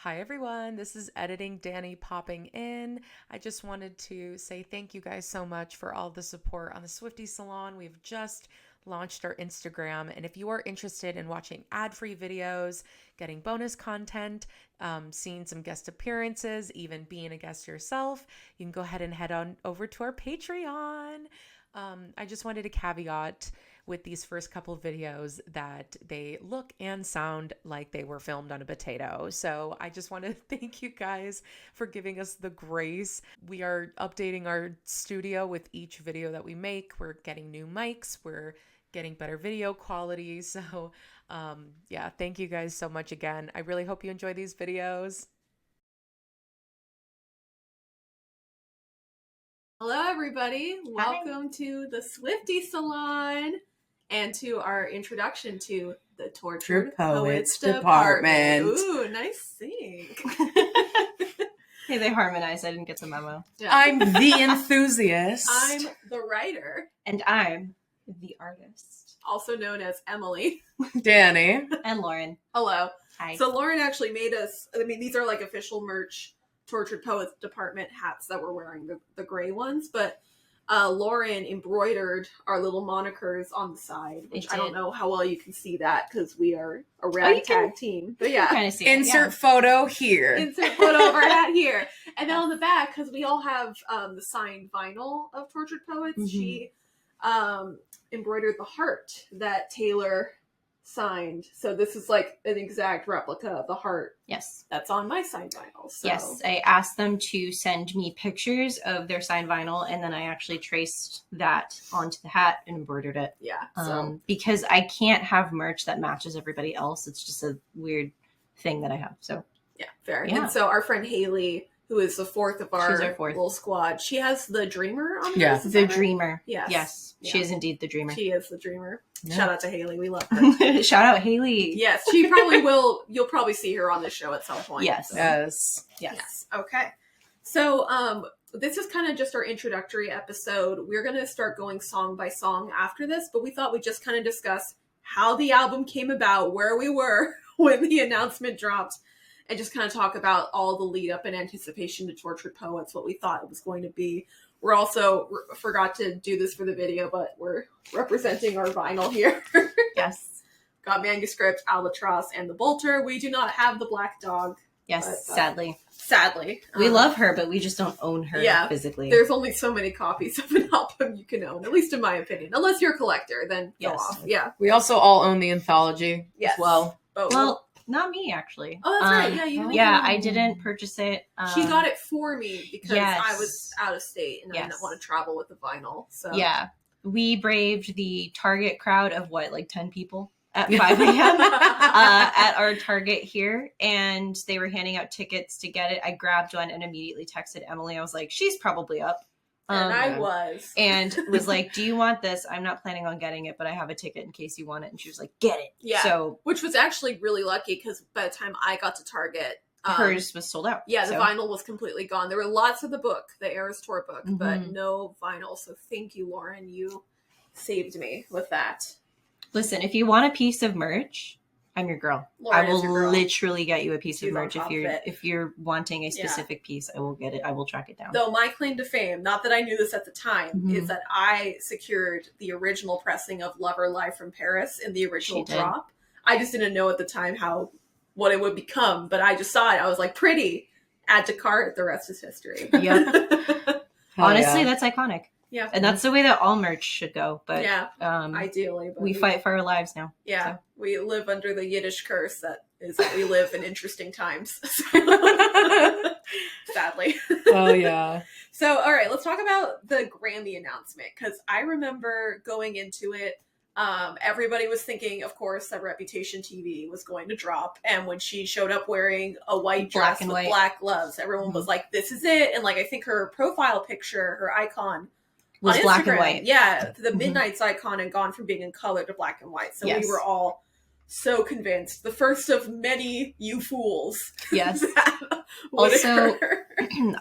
Hi everyone, this is Editing Dani popping in. I just wanted to say thank you guys so much for all the support on the Swifties Salon. We've just launched our Instagram, and if you are interested in watching ad-free videos, getting bonus content, seeing some guest appearances, even being a guest yourself, you can go ahead and head on over to our Patreon. I just wanted to caveat with these first couple videos that they look and sound like they were filmed on a potato. So I just want to thank you guys for giving us the grace. We are updating our studio with each video that we make. We're getting new mics. We're getting better video quality. So yeah, thank you guys so much again. I really hope you enjoy these videos. Hello, everybody. Welcome to the Swifty Salon and to our introduction to the Tortured Poets Department. Ooh, nice sync. Hey, they harmonized. I didn't get the memo. Yeah. I'm the enthusiast. I'm the writer. And I'm the artist. Also known as Emily. Dani. And Lauren. Hello. Hi. So Lauren actually made us, these are like official merch Tortured Poets Department hats that we're wearing, the gray ones, but Lauren embroidered our little monikers on the side, which I don't know how well you can see that because we are a ragtag team. But yeah, kind of see insert photo here. Insert photo of our hat here. And then on the back, because we all have the signed vinyl of Tortured Poets, she embroidered the heart that Taylor signed. So this is like an exact replica of the heart. Yes. That's on my signed vinyl. So. Yes. I asked them to send me pictures of their signed vinyl, and then I actually traced that onto the hat and embroidered it. Yeah. Because I can't have merch that matches everybody else. It's just a weird thing that I have. So yeah, fair. Yeah. And so our friend Haley, who is the fourth of our little squad, she has the Dreamer on her. Yeah. The Dreamer. Yes. Yes. Yeah. She is indeed the Dreamer. She is the Dreamer. Yeah. Shout out to Haley. We love her. Shout out Haley. Yes, she probably will. You'll probably see her on the show at some point. Yes. So. Yes. Okay. So this is kind of just our introductory episode. We're going to start going song by song after this, but we thought we'd just kind of discuss how the album came about, where we were when the announcement dropped, and just kind of talk about all the lead up and anticipation to Tortured Poets, what we thought it was going to be. We're also forgot to do this for the video, but we're representing our vinyl here. Yes. Got Manuscript, Albatross, and the Bolter. We do not have the Black Dog. Yes, but, sadly. Sadly. We love her, but we just don't own her physically. There's only so many copies of an album you can own, at least in my opinion. Unless you're a collector, then go off. Yeah. We also all own the anthology as well. Well, not me, actually. Oh, that's right. Yeah, I didn't purchase it. She got it for me because I was out of state and I didn't want to travel with the vinyl. So yeah, we braved the Target crowd of like 10 people at 5 a.m. At our Target here, and they were handing out tickets to get it. I grabbed one and immediately texted Emily. I was like, she's probably up. And I was. And was like, do you want this? I'm not planning on getting it, but I have a ticket in case you want it. And she was like, get it. Yeah. So, which was actually really lucky because by the time I got to Target, hers was sold out. Yeah, the vinyl was completely gone. There were lots of the book, the Eras Tour book, but no vinyl. So thank you, Lauren. You saved me with that. Listen, if you want a piece of merch, I'm your girl. Lauren I will literally get you a piece of merch if you're wanting a specific piece. I will get it. I will track it down. Though my claim to fame, not that I knew this at the time, is that I secured the original pressing of Lover Live from Paris in the original drop. I just didn't know at the time what it would become, but I just saw it. I was like, pretty. Add to cart. The rest is history. Yep. Honestly, that's iconic. Yeah. And that's the way that all merch should go. But ideally. But we fight for our lives now. Yeah. So. We live under the Yiddish curse that is that we live in interesting times. Sadly. Oh, yeah. So, all right, let's talk about the Grammy announcement. Because I remember going into it, everybody was thinking, of course, that Reputation TV was going to drop. And when she showed up wearing a white dress with black gloves, everyone was like, this is it. And like, I think her profile picture, her icon, was black and white. Yeah, the Midnight's icon had gone from being in color to black and white. So we were all so convinced. The first of many you fools. Yes. Also,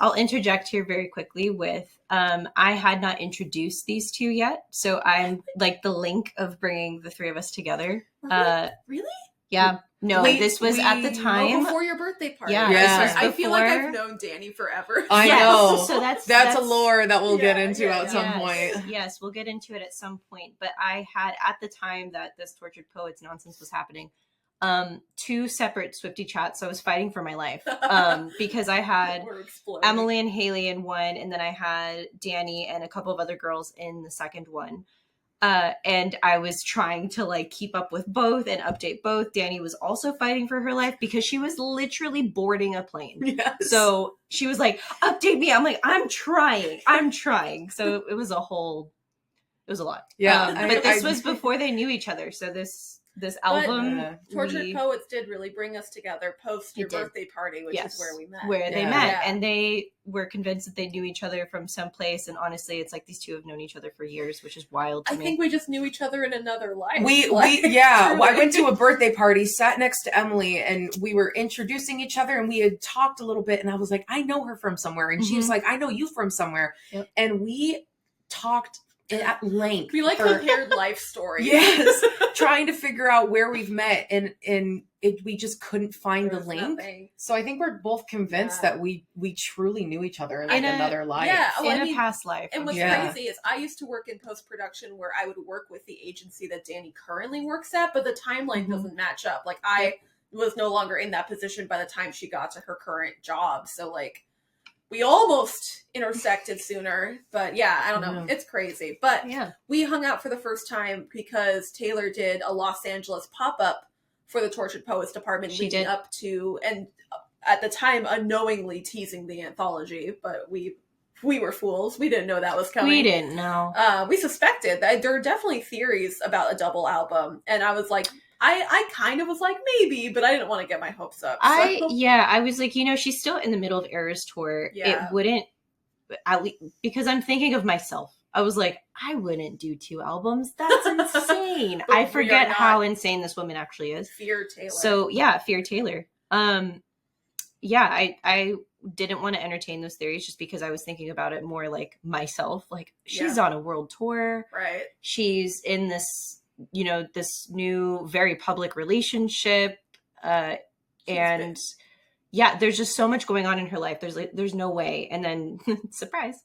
I'll interject here very quickly with, I had not introduced these two yet. So I'm like the link of bringing the three of us together. Really? Yeah. No, this was at the time. Before your birthday party. Yeah, Yeah. this was I feel like before- I've known Dani forever. I Yes, know. So that's a lore that we'll get Yeah, into yeah, at some yes, point. Yes, we'll get into it at some point. But I had, at the time that this Tortured Poets nonsense was happening, 2 separate Swiftie chats. So I was fighting for my life because I had We're exploding. Emily and Haley in one, and then I had Dani and a couple of other girls in the second one. And I was trying to like keep up with both and update both. Dani was also fighting for her life because she was literally boarding a plane. Yes. So she was like, update me. I'm like, I'm trying. So it was a lot. Yeah. But this was before they knew each other. So this album, Tortured Poets did really bring us together post your birthday party, which is where we met. They met. And they were convinced that they knew each other from someplace. And honestly, it's like these two have known each other for years, which is wild to me. I think we just knew each other in another life. I went to a birthday party, sat next to Emily, and we were introducing each other, and we had talked a little bit, and I was like, I know her from somewhere. And she was like, I know you from somewhere. Yep. And we talked at length. We compared life stories. Yes. Trying to figure out where we've met, and we just couldn't find the link. Nothing. So I think we're both convinced that we truly knew each other in another life. Yeah, in a past life. And what's crazy is I used to work in post-production where I would work with the agency that Dani currently works at, but the timeline doesn't match up. Like I was no longer in that position by the time she got to her current job. So like we almost intersected sooner, but I don't know. It's crazy. But we hung out for the first time because Taylor did a Los Angeles pop-up for the Tortured Poets department leading up to, and at the time, unknowingly teasing the anthology, but we were fools. We didn't know that was coming. We didn't know. We suspected that there are definitely theories about a double album, and I was like, I kind of was like, maybe, but I didn't want to get my hopes up. So. I was like, she's still in the middle of Eras Tour. Yeah. It wouldn't, because I'm thinking of myself. I was like, I wouldn't do 2 albums. That's insane. I forget how insane this woman actually is. Fear Taylor. So Fear Taylor. I didn't want to entertain those theories just because I was thinking about it more like myself. Like she's on a world tour. Right. She's in this, this new very public relationship. There's just so much going on in her life. There's no way. And then surprise.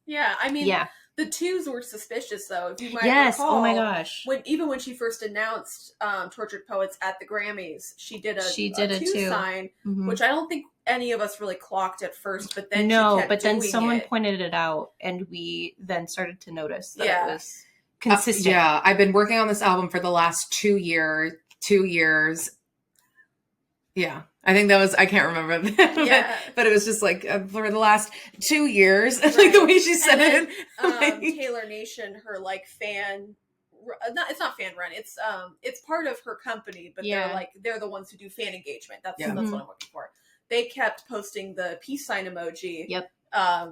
Yeah. I mean, the 2s were suspicious though. If you might recall, oh my gosh. When she first announced Tortured Poets at the Grammys, she did a 2 sign, which I don't think any of us really clocked at first, but then then someone pointed it out, and we then started to notice that it was consistent. I've been working on this album for the last 2 years. Yeah, I think that was, I can't remember, but it was just like for the last 2 years, right. Like the way she said it. Taylor Nation, her like fan, it's not fan run, it's part of her company, but they're the ones who do fan engagement. That's what I'm looking for. They kept posting the peace sign emoji. Yep.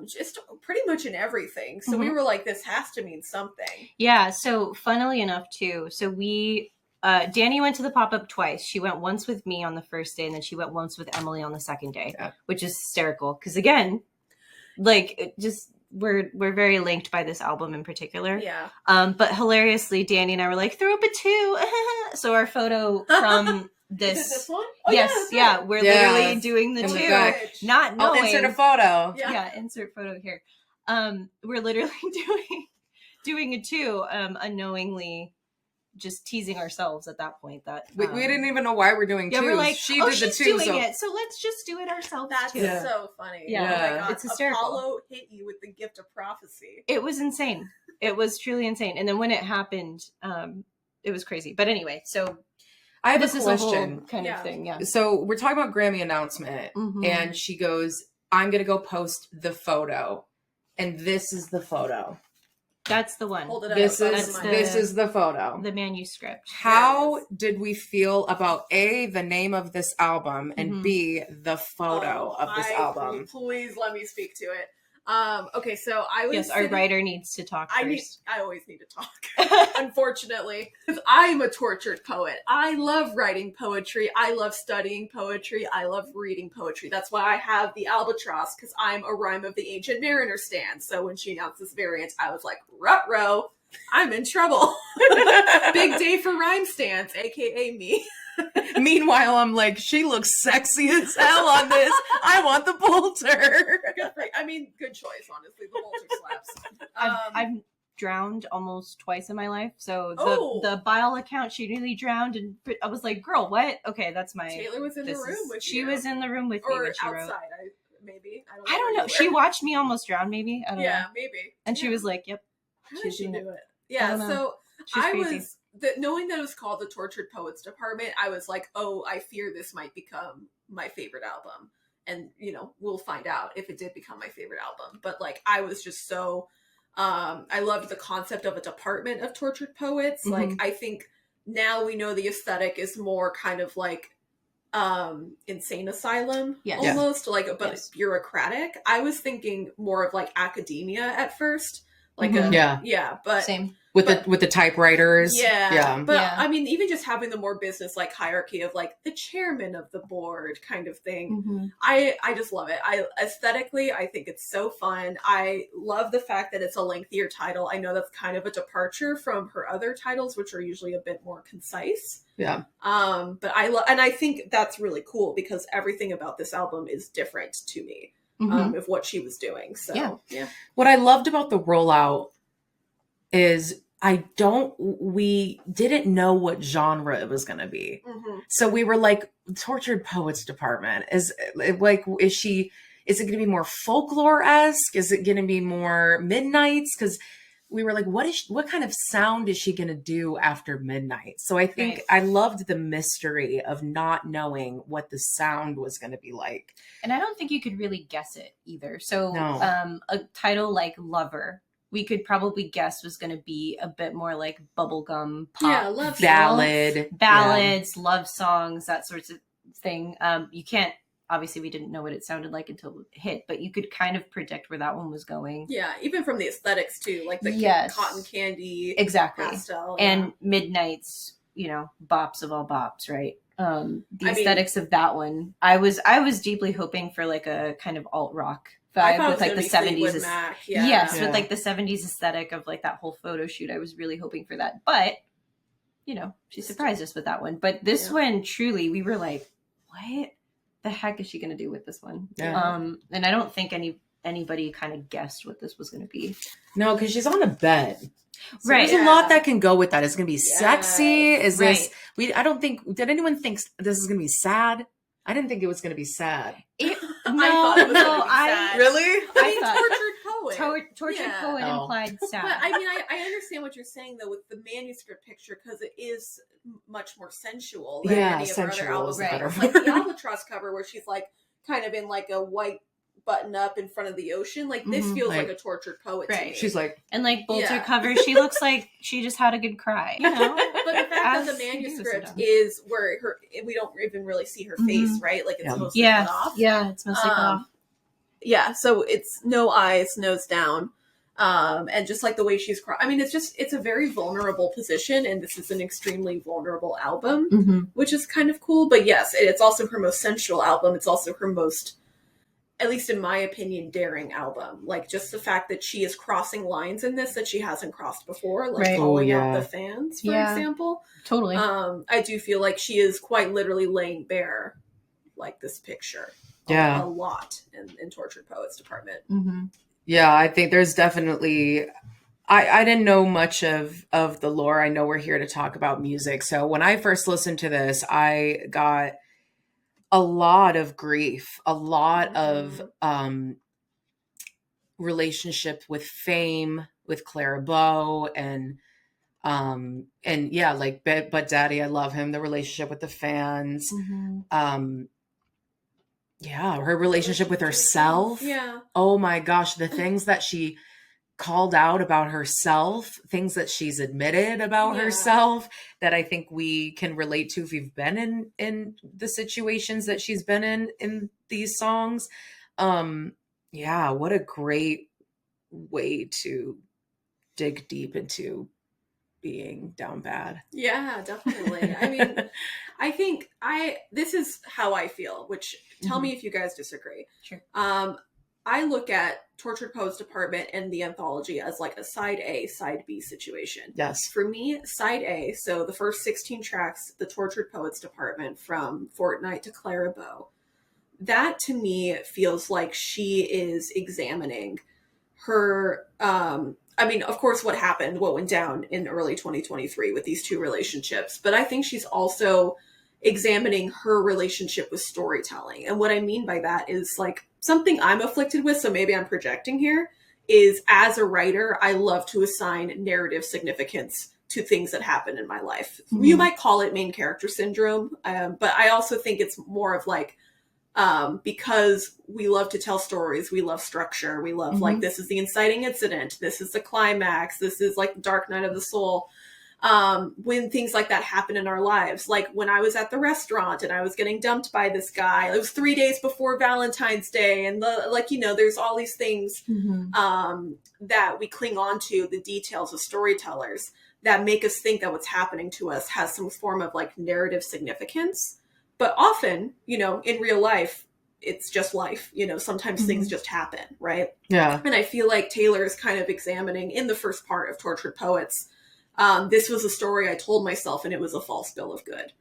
Just pretty much in everything. So we were like, this has to mean something. Yeah. So funnily enough too, Dani went to the pop-up twice. She went once with me on the first day, and then she went once with Emily on the second day, which is hysterical. Because again, like we're very linked by this album in particular. Yeah. But hilariously, Dani and I were like, throw up a 2. So our photo from this one? Oh, we're literally doing the 2, not knowing. I'll insert a photo. Yeah, insert photo here. We're literally doing a 2, unknowingly. Just teasing ourselves at that point. That we didn't even know why we're doing 2. We're like, she did the 2, doing it, so let's just do it ourselves. That's too. So funny. Yeah, oh my God. It's hysterical. Apollo hit you with the gift of prophecy. It was insane. It was truly insane. And then when it happened, it was crazy. But anyway, so I have this a question. Is a whole kind of thing. Yeah. So we're talking about Grammy announcement, and she goes, "I'm gonna go post the photo," and this is the photo. That's the one. Hold it up. This is the photo. The manuscript. How did we feel about A, the name of this album, and B, the photo of this album? Please let me speak to it. Okay, so I was. Yes, our writer needs to talk first. I always need to talk, unfortunately, because I'm a tortured poet. I love writing poetry. I love studying poetry. I love reading poetry. That's why I have the albatross, because I'm a Rhyme of the Ancient Mariner stan. So when she announced this variant, I was like, ruh-roh. I'm in trouble. Big day for rhyme stance, aka me. Meanwhile, I'm like, she looks sexy as hell on this. I want the bolter. I mean, good choice, honestly. The bolter slaps. I've drowned almost twice in my life. So the bile account, she nearly drowned, and I was like, "Girl, what?" Okay, that's my. Taylor was in the room with you. She was in the room with me or when she outside. wrote. Maybe I don't know. She watched me almost drown. Maybe I don't know. Yeah, maybe. And she was like, "Yep." How did she do it? Yeah. So I was knowing that it was called the Tortured Poets Department. I was like, oh, I fear this might become my favorite album, and we'll find out if it did become my favorite album. But like, I was just so. I loved the concept of a department of tortured poets. Mm-hmm. Like, I think now we know the aesthetic is more kind of like insane asylum, almost but bureaucratic. I was thinking more of like academia at first, like but same with the typewriters. I mean, even just having the more business like hierarchy of like the chairman of the board kind of thing. Mm-hmm. I just love it. Aesthetically, I think it's so fun. I love the fact that it's a lengthier title. I know that's kind of a departure from her other titles, which are usually a bit more concise. Yeah. But I think that's really cool because everything about this album is different to me. Of what she was doing. So yeah. What I loved about the rollout is we didn't know what genre it was going to be. Mm-hmm. So we were like, Tortured Poets Department is it going to be more folklore-esque? Is it going to be more Midnights? Because we were like, what kind of sound is she going to do after midnight? So I think I loved the mystery of not knowing what the sound was going to be like. And I don't think you could really guess it either. So a title like Lover, we could probably guess was going to be a bit more like bubblegum pop, love ballads, love songs, that sorts of thing. You can't. Obviously, we didn't know what it sounded like until it hit, but you could kind of predict where that one was going. Yeah, even from the aesthetics too, like the cotton candy, pastel, and Midnight's, bops of all bops, right? The aesthetics of that one, I was deeply hoping for like a kind of alt rock vibe with like the 70s. With Mac, with like the 70s aesthetic of like that whole photo shoot. I was really hoping for that, but she surprised us with that one. But this one, truly, we were like, what the heck is she going to do with this one? And I don't think anybody kind of guessed what this was going to be. No, because she's on a bed. So there's a lot that can go with that. It's going to be sexy. Is this? I don't think. Did anyone think this is going to be sad? I didn't think it was going to be sad. I thought it was going to be sad. Really? Tortured poet implied sad. But I mean, I understand what you're saying though with the manuscript picture because it is much more sensual than any of her other albums. Like the Albatross cover where she's like kind of in like a white button up in front of the ocean. Like this feels like a tortured poet to me. She's like, and like Bolter cover, she looks like she just had a good cry. But the fact that the manuscript is where we don't even really see her face, right? Like it's mostly cut off. Yeah, it's mostly cut off. Yeah, so it's no eyes, nose down. And just like the way she's crying. I mean, it's a very vulnerable position, and this is an extremely vulnerable album, which is kind of cool. But yes, it's also her most sensual album. It's also her most, at least in my opinion, daring album. Like just the fact that she is crossing lines in this that she hasn't crossed before, like calling out the fans, for example. Totally. I do feel like she is quite literally laying bare like this picture. A lot in Tortured Poets Department. Yeah, I think there's definitely. I didn't know much of the lore. I know we're here to talk about music, so when I first listened to this, I got a lot of grief, a lot of relationship with fame, with Clara Bow, and like but Daddy, I love him. The relationship with the fans. Her relationship with herself. Yeah. Oh my gosh, the things that she called out about herself, things that she's admitted about herself that I think we can relate to if we've been in the situations that she's been in these songs. What a great way to dig deep into being down bad. Yeah, definitely. I mean, I think this is how I feel, which tell me if you guys disagree. Sure. I look at Tortured Poets Department and the anthology as like a side A, side B situation. Yes. For me, side A, so the first 16 tracks, the Tortured Poets Department from Fortnight to Clarabow, that to me feels like she is examining her, I mean, of course, what happened, what went down in early 2023 with these two relationships, but I think she's also examining her relationship with storytelling. And what I mean by that is like something I'm afflicted with, so maybe I'm projecting here, is as a writer, I love to assign narrative significance to things that happen in my life. Mm-hmm. You might call it main character syndrome, but I also think it's more of like, because we love to tell stories, we love structure, we love like, this is the inciting incident, this is the climax, this is like the dark night of the soul. When things like that happen in our lives, like when I was at the restaurant and I was getting dumped by this guy, it was 3 days before Valentine's Day, and there's all these things that we cling on to, the details of storytellers that make us think that what's happening to us has some form of like narrative significance. But often, in real life, it's just life. Sometimes things just happen, right? Yeah. And I feel like Taylor is kind of examining in the first part of Tortured Poets, this was a story I told myself and it was a false bill of good.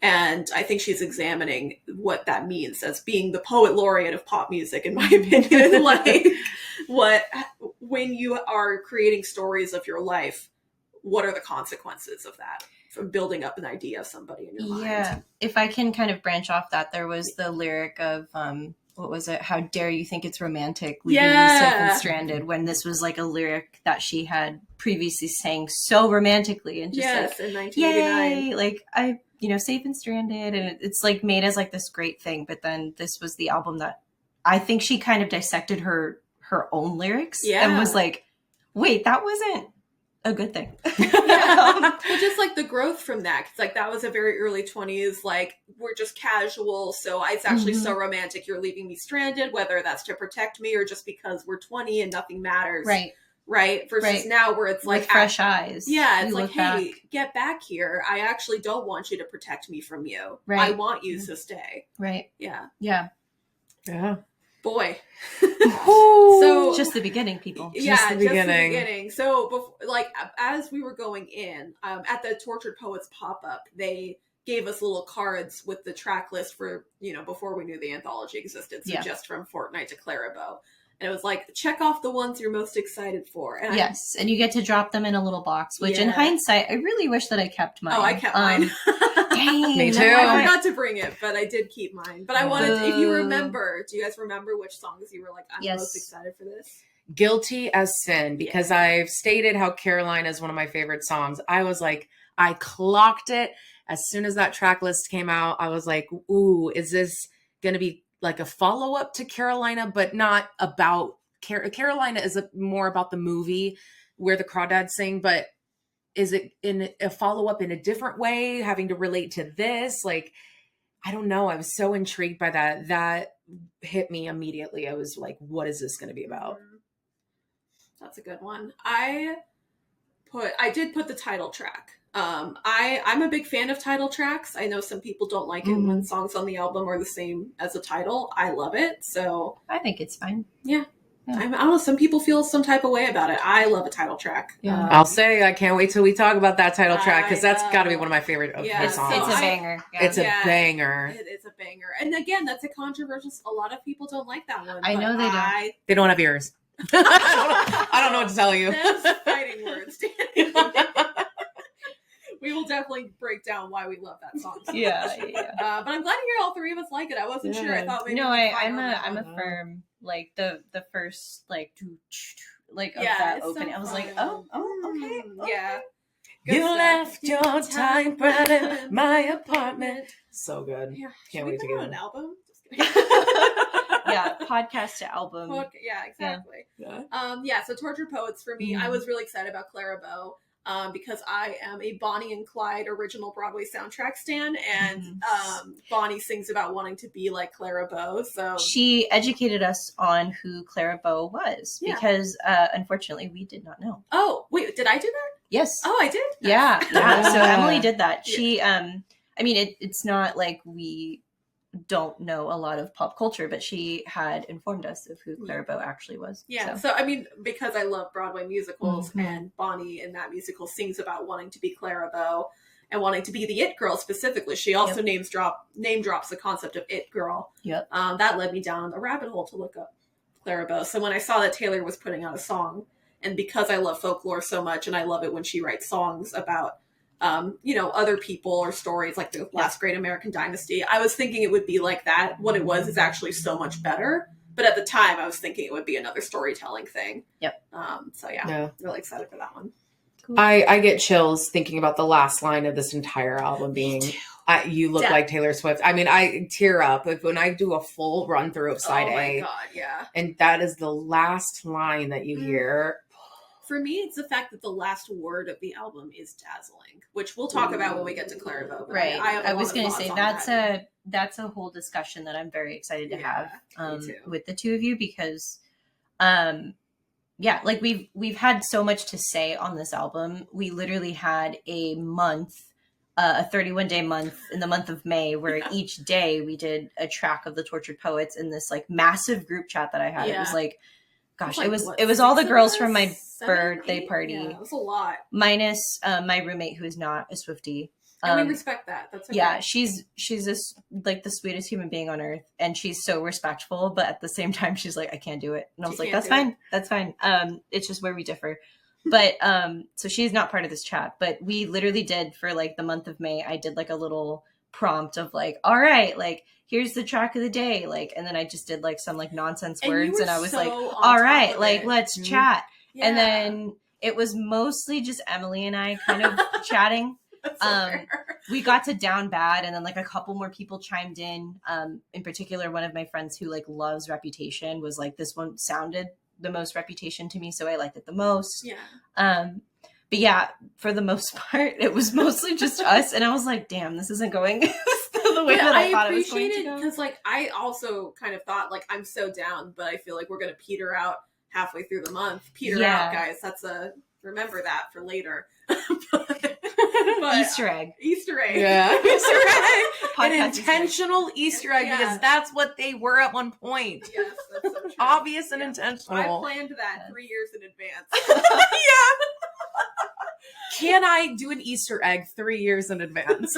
And I think she's examining what that means as being the poet laureate of pop music, in my opinion. Like, when you are creating stories of your life, what are the consequences of that? From building up an idea of somebody in your mind. Yeah. If I can kind of branch off that, there was the lyric of, what was it? How dare you think it's romantic, leaving me safe and stranded, when this was like a lyric that she had previously sang so romantically and just in 1989. yay, like I, safe and stranded, and it's like made as like this great thing. But then this was the album that I think she kind of dissected her own lyrics and was like, wait, that wasn't a good thing. Well, just like the growth from that, because like that was a very early 20s, like we're just casual, so it's actually so romantic, you're leaving me stranded, whether that's to protect me or just because we're 20 and nothing matters, right versus now where it's like with fresh eyes, it's like, hey, get back here, I actually don't want you to protect me from you, I want you to stay, yeah boy. So just the beginning, people. Just the beginning. So, before, like, as we were going in, at the Tortured Poets pop-up, they gave us little cards with the track list for, before we knew the anthology existed. So just from Fortnight to Clarabow. And it was like, check off the ones you're most excited for. And and you get to drop them in a little box, which in hindsight, I really wish that I kept mine. Oh, I kept mine. Dang, me too. I forgot to bring it, but I did keep mine. But I wanted to, if you remember, do you guys remember which songs you were like, I'm most excited for this? Guilty as Sin, because I've stated how Carolina is one of my favorite songs. I was like, I clocked it. As soon as that track list came out, I was like, ooh, is this going to be like a follow-up to Carolina, but not about Carolina is more about the movie Where the Crawdads Sing, but is it in a follow-up in a different way, having to relate to this? Like, I don't know. I was so intrigued by that. That hit me immediately. I was like, what is this going to be about? That's a good one. I did put the title track. I'm a big fan of title tracks. I know some people don't like it when songs on the album are the same as the title. I love it. So I think it's fine. Yeah. I don't know. Some people feel some type of way about it. I love a title track. Yeah. I'll say I can't wait till we talk about that title track, because that's got to be one of my favorite of her songs. It's a banger. Yeah. It's a banger. It's a banger. And again, that's a controversial. A lot of people don't like that one. I know they don't. They don't have ears. I don't know what to tell you. Those fighting words, Dani. We will definitely break down why we love that song. So Yeah. But I'm glad to hear all three of us like it. I wasn't sure. I thought maybe I'm a firm, like the first like of that opening. So I was fun. like, oh, okay. Yeah. Good you left your typewriter in my apartment. So good. Yeah. Can't wait to get an album. Yeah, podcast to album. Yeah, exactly. So Tortured Poets for me, I was really excited about Clarabow. Because I am a Bonnie and Clyde original Broadway soundtrack stan, and Bonnie sings about wanting to be like Clarabow. So she educated us on who Clarabow was, because unfortunately we did not know. Oh, wait, did I do that? Yes. Oh, I did? Yeah. So Emily did that. She, I mean, it's not like we don't know a lot of pop culture, but she had informed us of who Clara Bow actually was. Yeah, so I mean, because I love Broadway musicals, Mhm. and Bonnie in that musical sings about wanting to be Clara Bow and wanting to be the it girl specifically. She also name drops the concept of it girl. Yep. That led me down a rabbit hole to look up Clara Bow. So when I saw that Taylor was putting out a song, and because I love folklore so much, and I love it when she writes songs about other people or stories like the last great American dynasty, I was thinking it would be like that. What it was is actually so much better. But at the time, I was thinking it would be another storytelling thing. Yep. So yeah, really excited for that one. Cool. I get chills thinking about the last line of this entire album being, "You look like Taylor Swift." I mean, I tear up when I do a full run through of side A. Oh my god, yeah. And that is the last line that you hear. For me, it's the fact that the last word of the album is dazzling, which we'll talk about when we get to Clara Bow. Right. I was going to say that's a whole discussion that I'm very excited to have with the two of you, because like we've had so much to say on this album. We literally had a 31-day month in the month of May, where each day we did a track of the Tortured Poets in this like massive group chat that I had. It was like, gosh, it was all the girls from my birthday party. Yeah, it was a lot. Minus my roommate, who is not a Swiftie. And we respect that. That's okay. Yeah, she's like the sweetest human being on earth, and she's so respectful, but at the same time she's like, I can't do it. And I was like, that's fine. That's fine. It's just where we differ. But so she's not part of this chat, but we literally did, for like the month of May, I did like a little prompt of like, all right, like here's the track of the day, like, and then I just did like some like nonsense words, and I was like, all right, like let's chat. Yeah. And then it was mostly just Emily and I kind of chatting. We got to Down Bad, and then like a couple more people chimed in. In particular, one of my friends who like loves Reputation was like, this one sounded the most Reputation to me, so I liked it the most. Yeah. But yeah, for the most part, it was mostly just us, and I was like, damn, this isn't going the way that I thought it was going to go. Because like I also kind of thought like, I'm so down, but I feel like we're gonna peter out halfway through the month. Peter out, guys. Remember that for later. but Easter egg. Yeah. Easter egg. An intentional Easter egg, because that's what they were at one point. Yes, that's so true. Obvious and intentional. I planned that 3 years in advance. Yeah. Can I do an Easter egg 3 years in advance?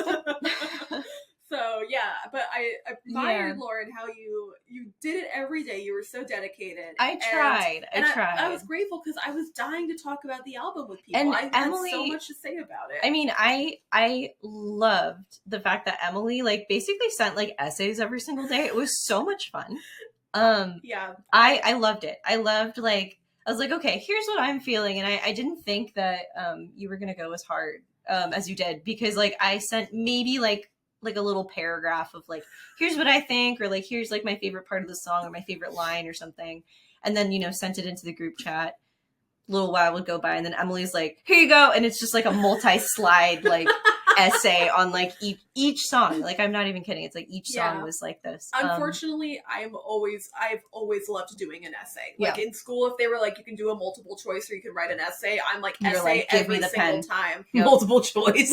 So yeah, but I admired Lauren, how you did it every day. You were so dedicated. I tried. I was grateful because I was dying to talk about the album with people. And I Emily, had so much to say about it. I mean, I loved the fact that Emily like basically sent like essays every single day. It was so much fun. Yeah, I loved it. I loved like, I was like, okay, here's what I'm feeling, and I didn't think that you were gonna go as hard as you did, because like I sent maybe like a little paragraph of like, here's what I think, or like, here's like my favorite part of the song or my favorite line or something, and then sent it into the group chat. A little while would go by, and then Emily's like, here you go, and it's just like a multi-slide like essay on like each song. Like, I'm not even kidding, it's like each song was like this. Unfortunately, I've always loved doing an essay. Like in school, if they were like, you can do a multiple choice or you can write an essay, I'm like, essay like, every single time. Yep. Multiple choice.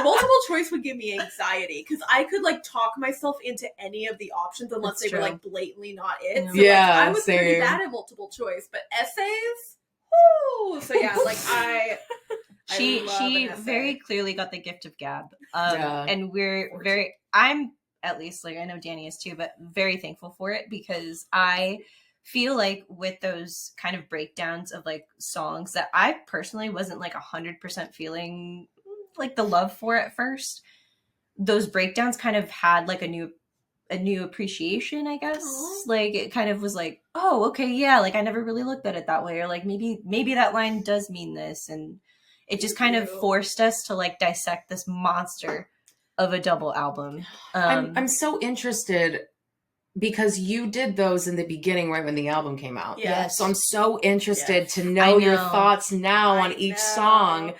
Multiple choice would give me anxiety, because I could like talk myself into any of the options unless they were like blatantly not it. So, yeah, like, I was pretty bad at multiple choice, but essays, woo! So yeah, like she very clearly got the gift of gab, and I'm at least, like, I know Dani is too, but very thankful for it, because I feel like with those kind of breakdowns of like songs that I personally wasn't like 100% feeling like the love for at first, those breakdowns kind of had like a new appreciation, I guess. Aww. Like, it kind of was like, oh, okay, yeah, like I never really looked at it that way, or like maybe that line does mean this, and it just kind of forced us to like dissect this monster of a double album. I'm so interested, because you did those in the beginning, right when the album came out. Yes. So I'm so interested to know your thoughts now on each song.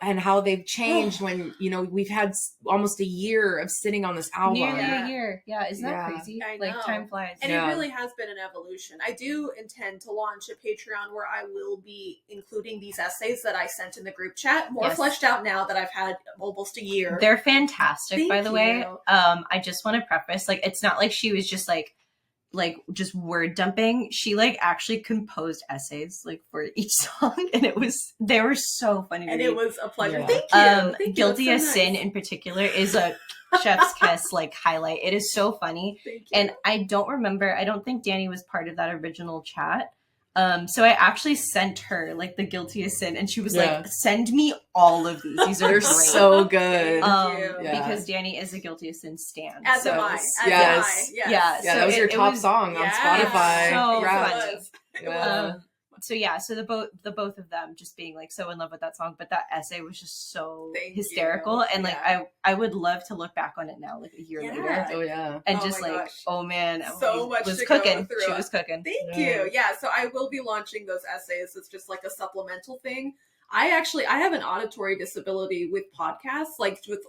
and how they've changed when, you know, we've had almost a year of sitting on this album. Nearly Yeah. a year. Yeah, isn't that Yeah. crazy? I Like know. time flies. And Yeah. it really has been an evolution. I do intend to launch a Patreon where I will be including these essays that I sent in the group chat, more Yes. fleshed out now that I've had almost a year. They're fantastic, Thank by the way. you. I just want to preface, like, it's not like she was just like just word dumping. She like actually composed essays like for each song, and they were so funny. And to it read. was a pleasure. Yeah. Thank you. Thank you. Guilty That's as so Sin nice. in particular is a chef's kiss like highlight. It is so funny. Thank you. And I don't think Dani was part of that original chat. So I actually sent her like the Guilty as Sin, and she was Yeah. like, send me all of these. These are They're great. so good. Thank you. Yeah. Because Dani is a Guilty as Sin stan. As so am I. As Yes. am I. Yes. Yeah. Yeah, so that was your it top was- song on Yeah. Spotify. So yeah. funny. It was. It Yeah. was. So the both of them just being like so in love with that song, but that essay was just so Thank hysterical, you. and like Yeah. I would love to look back on it now, like a year Yeah. later, Oh yeah. and Oh just my like, gosh. oh man, So Emily much was to go cooking. through. She was cooking. Thank Yeah. you. Yeah, so I will be launching those essays. It's just like a supplemental thing. I have an auditory disability with podcasts, like with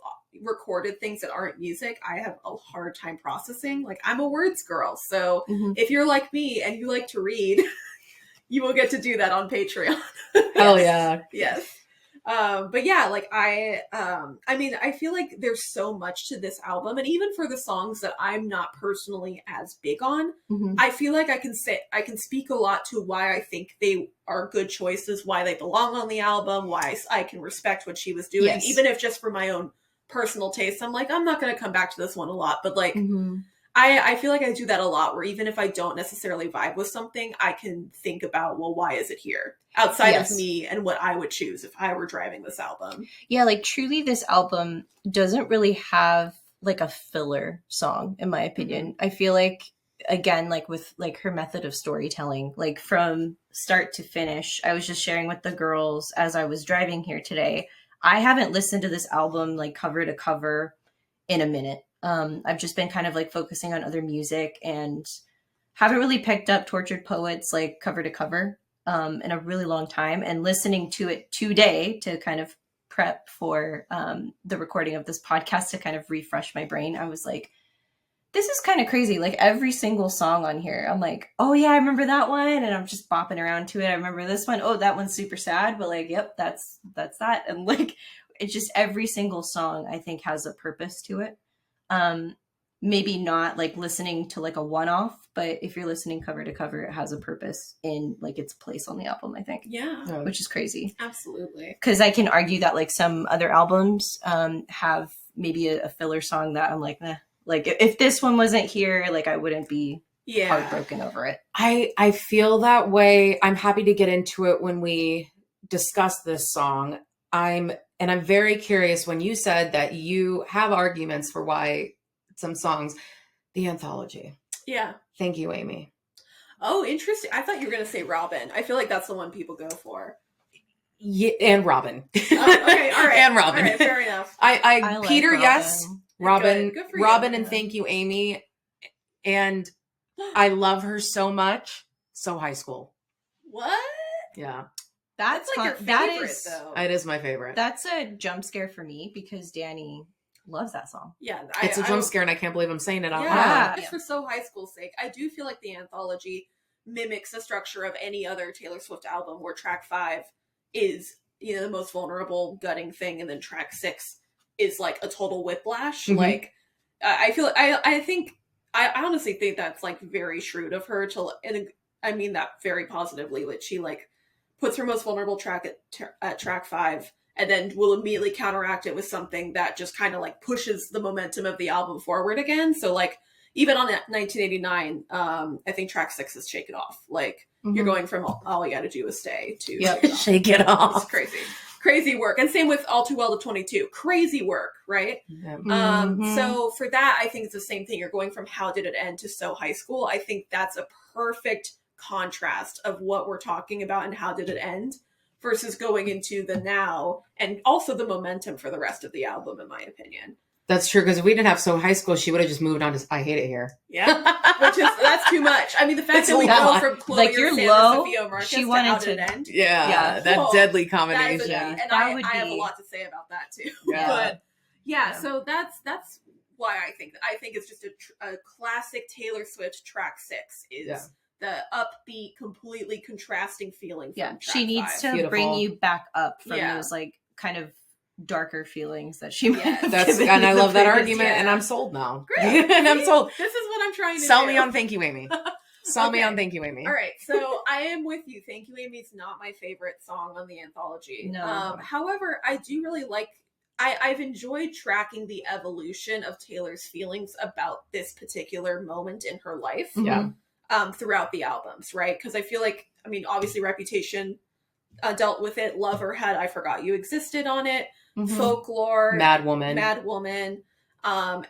recorded things that aren't music. I have a hard time processing. Like I'm a words girl. So Mhm. if you're like me and you like to read, you will get to do that on Patreon. Hell yeah. Yes. But yeah, like I mean, I feel like there's so much to this album, and even for the songs that I'm not personally as big on, Mhm. I feel like I can speak a lot to why I think they are good choices, why they belong on the album, why I can respect what she was doing, Yes. even if just for my own personal taste. I'm like, I'm not going to come back to this one a lot, but like, Mhm. I feel like I do that a lot, where even if I don't necessarily vibe with something, I can think about, well, why is it here? Outside Yes. of me and what I would choose if I were driving this album. Yeah, like truly, this album doesn't really have like a filler song, in my opinion. I feel like, again, like with like her method of storytelling, like from start to finish. I was just sharing with the girls as I was driving here today. I haven't listened to this album like cover to cover in a minute. I've just been kind of like focusing on other music and haven't really picked up Tortured Poets like cover to cover in a really long time, and listening to it today to kind of prep for the recording of this podcast to kind of refresh my brain. I was like, this is kind of crazy. Like every single song on here, I'm like, oh yeah, I remember that one. And I'm just bopping around to it. I remember this one. Oh, that one's super sad, but like, yep, that's that. And like, it's just every single song I think has a purpose to it. Maybe not like listening to like a one-off, but if you're listening cover to cover, it has a purpose in like its place on the album, I think, Yeah, which is crazy. absolutely. Because I can argue that like some other albums have maybe a filler song that I'm like, nah. Like if this one wasn't here, like I wouldn't be heartbroken over it. I feel that way. I'm happy to get into it when we discuss this song. I'm very curious when you said that you have arguments for why some songs, the anthology. Yeah. Thank you, Amy. Oh, interesting. I thought you were going to say Robin. I feel like that's the one people go for. Yeah, and Robin. Okay, all right. And Robin. All right, fair enough. I like Peter, Robin. yes. Robin, Good for you. Robin, and Yeah. thank you, Amy. And I love her so much. So High School. What? Yeah, That's like your favorite, though. it is my favorite. That's a jump scare for me because Dani loves that song. Yeah. It's a jump scare, and I can't believe I'm saying it out Yeah, loud. just for So High School's sake. I do feel like the anthology mimics the structure of any other Taylor Swift album, where track 5 is, you know, the most vulnerable, gutting thing, and then track 6 is like a total whiplash. Mhm. Like, I honestly think that's like very shrewd of her to, and I mean that very positively, that she like puts her most vulnerable track at track 5, and then will immediately counteract it with something that just kind of like pushes the momentum of the album forward again. So like even on 1989, I think track 6 is Shake It Off. Like you're going from all you gotta do is stay to Yep. Shake it It's off. crazy work. And same with All Too Well to 22, crazy work, right? Yeah. Mhm. So for that, I think it's the same thing. You're going from How Did It End to So High School. I think that's a perfect contrast of what we're talking about and How Did It End versus going into the now, and also the momentum for the rest of the album, in my opinion. That's true, because if we didn't have So High School, she would have just moved on to I Hate It Here. Yeah, that's too much. I mean, the fact It's that we a go lot. from Chloe Like, or you're Sam low, to Sophia Marcus she to wanted How Did to- It End. Yeah, that Cool. deadly That is combination. and That I would have a be- lot to say about that too. Yeah. But Yeah. so that's why I think it's just a classic Taylor Swift track 6 is the upbeat, completely contrasting feeling. From track she needs 5. to Beautiful. bring you back up from Yeah. those like kind of darker feelings that she might Yes. have That's given and you I the love that previous argument, year. and I'm sold now. Great. And I'm sold. This is what I'm trying to Sell do. me on Thank You, Amy. Sell me Okay. on Thank You, Amy. All right, so I am with you. Thank You, Amy is not my favorite song on the anthology. No. However, I do really like. I've enjoyed tracking the evolution of Taylor's feelings about this particular moment in her life. Yeah. Throughout the albums, right? Because I feel like, I mean, obviously, Reputation dealt with it. Lover had I Forgot You Existed on it. Mhm. Folklore, Mad Woman.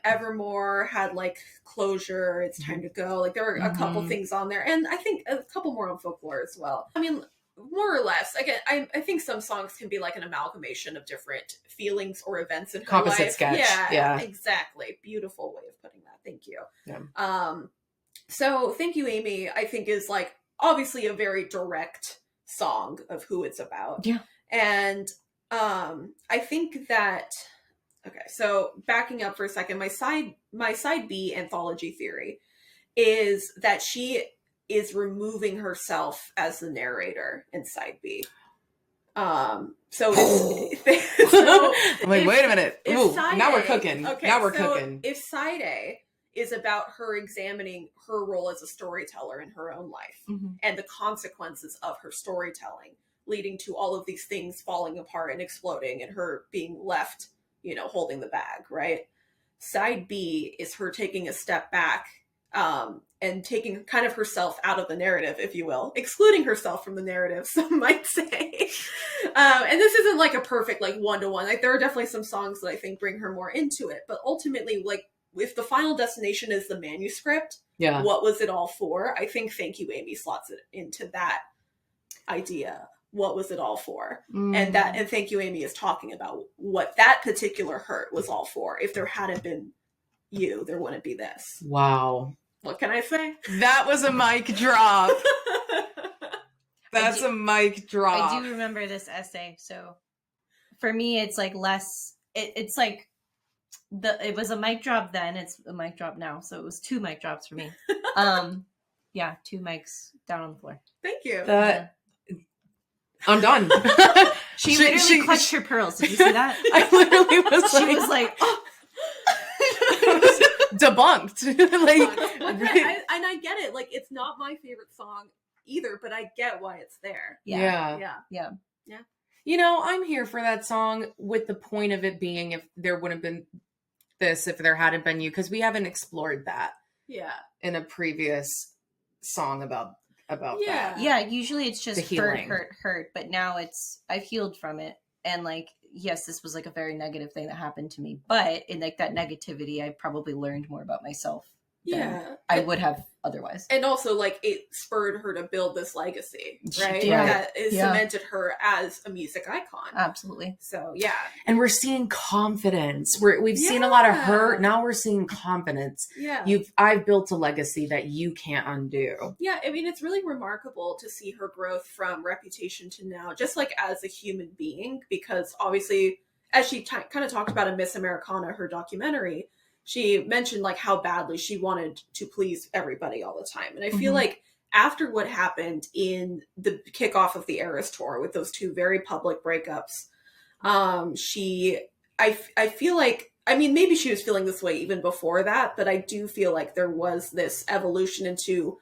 Evermore had like Closure, It's Time to Go. Like there were a couple things on there, and I think a couple more on Folklore as well. I mean, more or less. Again, I think some songs can be like an amalgamation of different feelings or events in her Composite life. sketch. Yeah, Yeah. exactly. Beautiful way of putting that. Thank you. Yeah. So Thank You, Amy, I think is like obviously a very direct song of who it's about. Yeah. And I think that okay, so backing up for a second, my side B anthology theory is that she is removing herself as the narrator in side B. So it's so I'm like, wait a minute. if Ooh, side now we're A- cooking. Okay, Now we're so cooking. If side A is about her examining her role as a storyteller in her own life Mhm. and the consequences of her storytelling, leading to all of these things falling apart and exploding and her being left, holding the bag, right? Side B is her taking a step back and taking kind of herself out of the narrative, if you will, excluding herself from the narrative, some might say. And this isn't like a perfect like one-to-one. Like there are definitely some songs that I think bring her more into it, but ultimately, like if the final destination is the manuscript, Yeah. what was it all for? I think Thank You, Amy slots it into that idea. What was it all for? And Thank You, Amy is talking about what that particular hurt was all for. If there hadn't been you, there wouldn't be this. Wow. What can I say? That was a mic drop. That's a mic drop. I do remember this essay. So for me, it's like less. It's like it was a mic drop then. It's a mic drop now. So it was 2 mic drops for me. Yeah, 2 mics down on the floor. Thank you. I'm done. She literally clutched her pearls. Did you see that? I literally was She was like, oh. debunked. Okay, and I get it. Like, it's not my favorite song either, but I get why it's there. Yeah. Yeah. I'm here for that song with the point of it being if there wouldn't have been this, if there hadn't been you, because we haven't explored that Yeah. in a previous song about Yeah. that. Yeah, usually it's The just healing. hurt. But now I've healed from it. And like, yes, this was like a very negative thing that happened to me. But in like that negativity, I probably learned more about myself than Yeah. I would have otherwise. And also, like, it spurred her to build this legacy, right? Yeah. That it Yeah. cemented her as a music icon. Absolutely. So, yeah. And we're seeing confidence. We've seen a lot of hurt. Now we're seeing confidence. Yeah. I've built a legacy that you can't undo. Yeah, I mean, it's really remarkable to see her growth from Reputation to now, just like as a human being, because obviously, as she kind of talked about in Miss Americana, her documentary, she mentioned like how badly she wanted to please everybody all the time. And I feel like after what happened in the kickoff of the Eras tour with those 2 very public breakups, I feel like, I mean, maybe she was feeling this way even before that, but I do feel like there was this evolution into,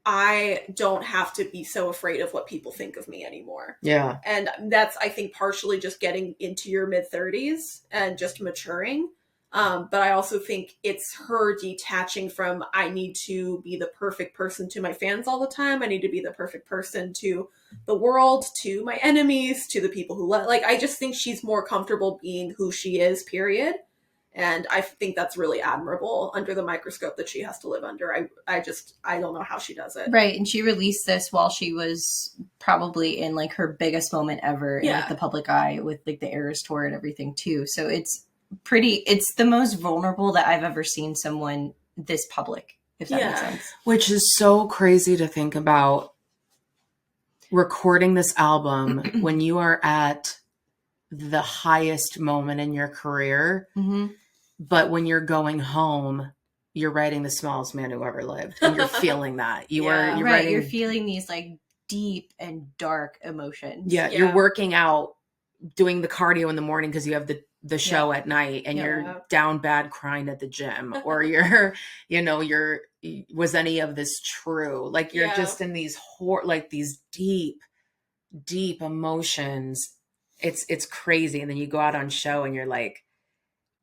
I don't have to be so afraid of what people think of me anymore. Yeah. And that's, I think, partially just getting into your mid-30s and just maturing. But I also think it's her detaching from, I need to be the perfect person to my fans all the time. I need to be the perfect person to the world, to my enemies, to the people who I just think she's more comfortable being who she is, period. And I think that's really admirable under the microscope that she has to live under. I don't know how she does it. Right. And she released this while she was probably in like her biggest moment ever in like the public eye with like the Eras tour and everything too. So it's the most vulnerable that I've ever seen someone this public, if that makes sense. Which is so crazy to think about, recording this album when you are at the highest moment in your career, but when you're going home, you're writing The Smallest Man Who Ever Lived, and you're feeling that. You're writing, you're feeling these like deep and dark emotions. You're working out, doing the cardio in the morning because you have the show at night, and you're down bad crying at the gym, or you're was any of this true? Like, you're just in these like these deep emotions. It's crazy. And then you go out on show and you're like,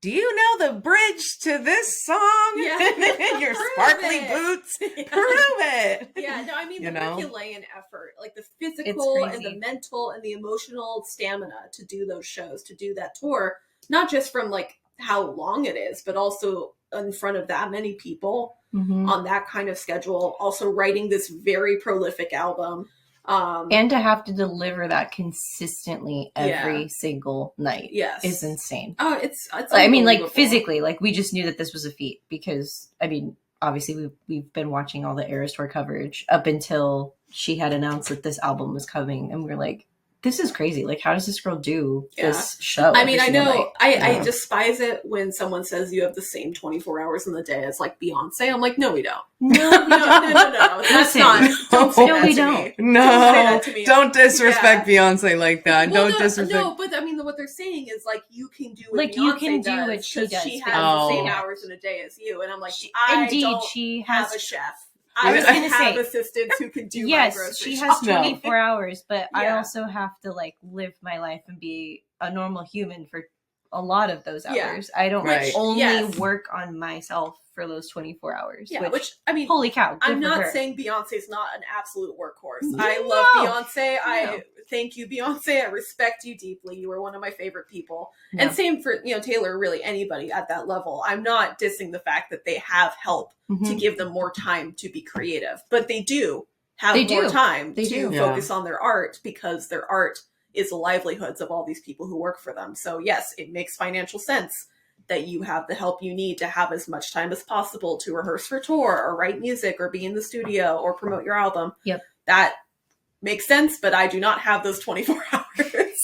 do you know the bridge to this song? Your sparkly boots. Prove it. Yeah, no, I mean, the Herculean effort, like the physical and the mental and the emotional stamina to do those shows, to do that tour, not just from like how long it is, but also in front of that many people on that kind of schedule, also writing this very prolific album. And to have to deliver that consistently every single night is insane. Oh, it's I mean, like, physically, like, we just knew that this was a feat because, I mean, obviously we've been watching all the Eras Tour coverage up until she had announced that this album was coming, and we were like, this is crazy. Like, how does this girl do this show? I mean, I know I despise it when someone says you have the same 24 hours in the day as like Beyonce. I'm like, no, we don't. No. That's not. Don't say that to me. No, don't say that to me. Don't disrespect Beyonce like that. Well, don't disrespect. No, but I mean, what they're saying is like, you can do what like Beyonce you can do does, what she does. She has the same hours in a day as you, and I'm like, she has a chef. I was going to have assistants who can do my grocery she has 24 hours, but I also have to like live my life and be a normal human for a lot of those hours. I don't only work on myself for those 24 hours. Yeah, which I mean, holy cow. I'm not saying Beyonce's not an absolute workhorse. I love Beyonce. I thank you, Beyonce. I respect you deeply. You are one of my favorite people. And same for, Taylor, really anybody at that level. I'm not dissing the fact that they have help to give them more time to be creative, but they do have more time to focus on their art, because their art is the livelihoods of all these people who work for them. So yes, it makes financial sense that you have the help you need to have as much time as possible to rehearse for tour or write music or be in the studio or promote your album. Yep. That makes sense, but I do not have those 24 hours.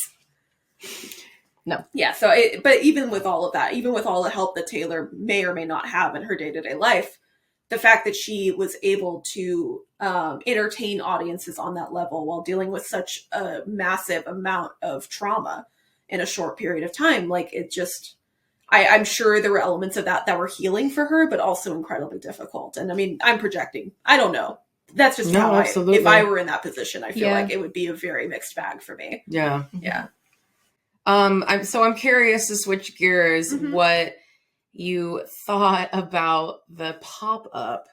No. Yeah. So, but even with all of that, even with all the help that Taylor may or may not have in her day-to-day life, the fact that she was able to entertain audiences on that level while dealing with such a massive amount of trauma in a short period of time, like, it just, I'm sure there were elements of that were healing for her, but also incredibly difficult. And I mean, I'm projecting. I don't know. That's just how if I were in that position, I feel like it would be a very mixed bag for me. Yeah. Yeah. I'm curious to switch gears, what you thought about the pop-up.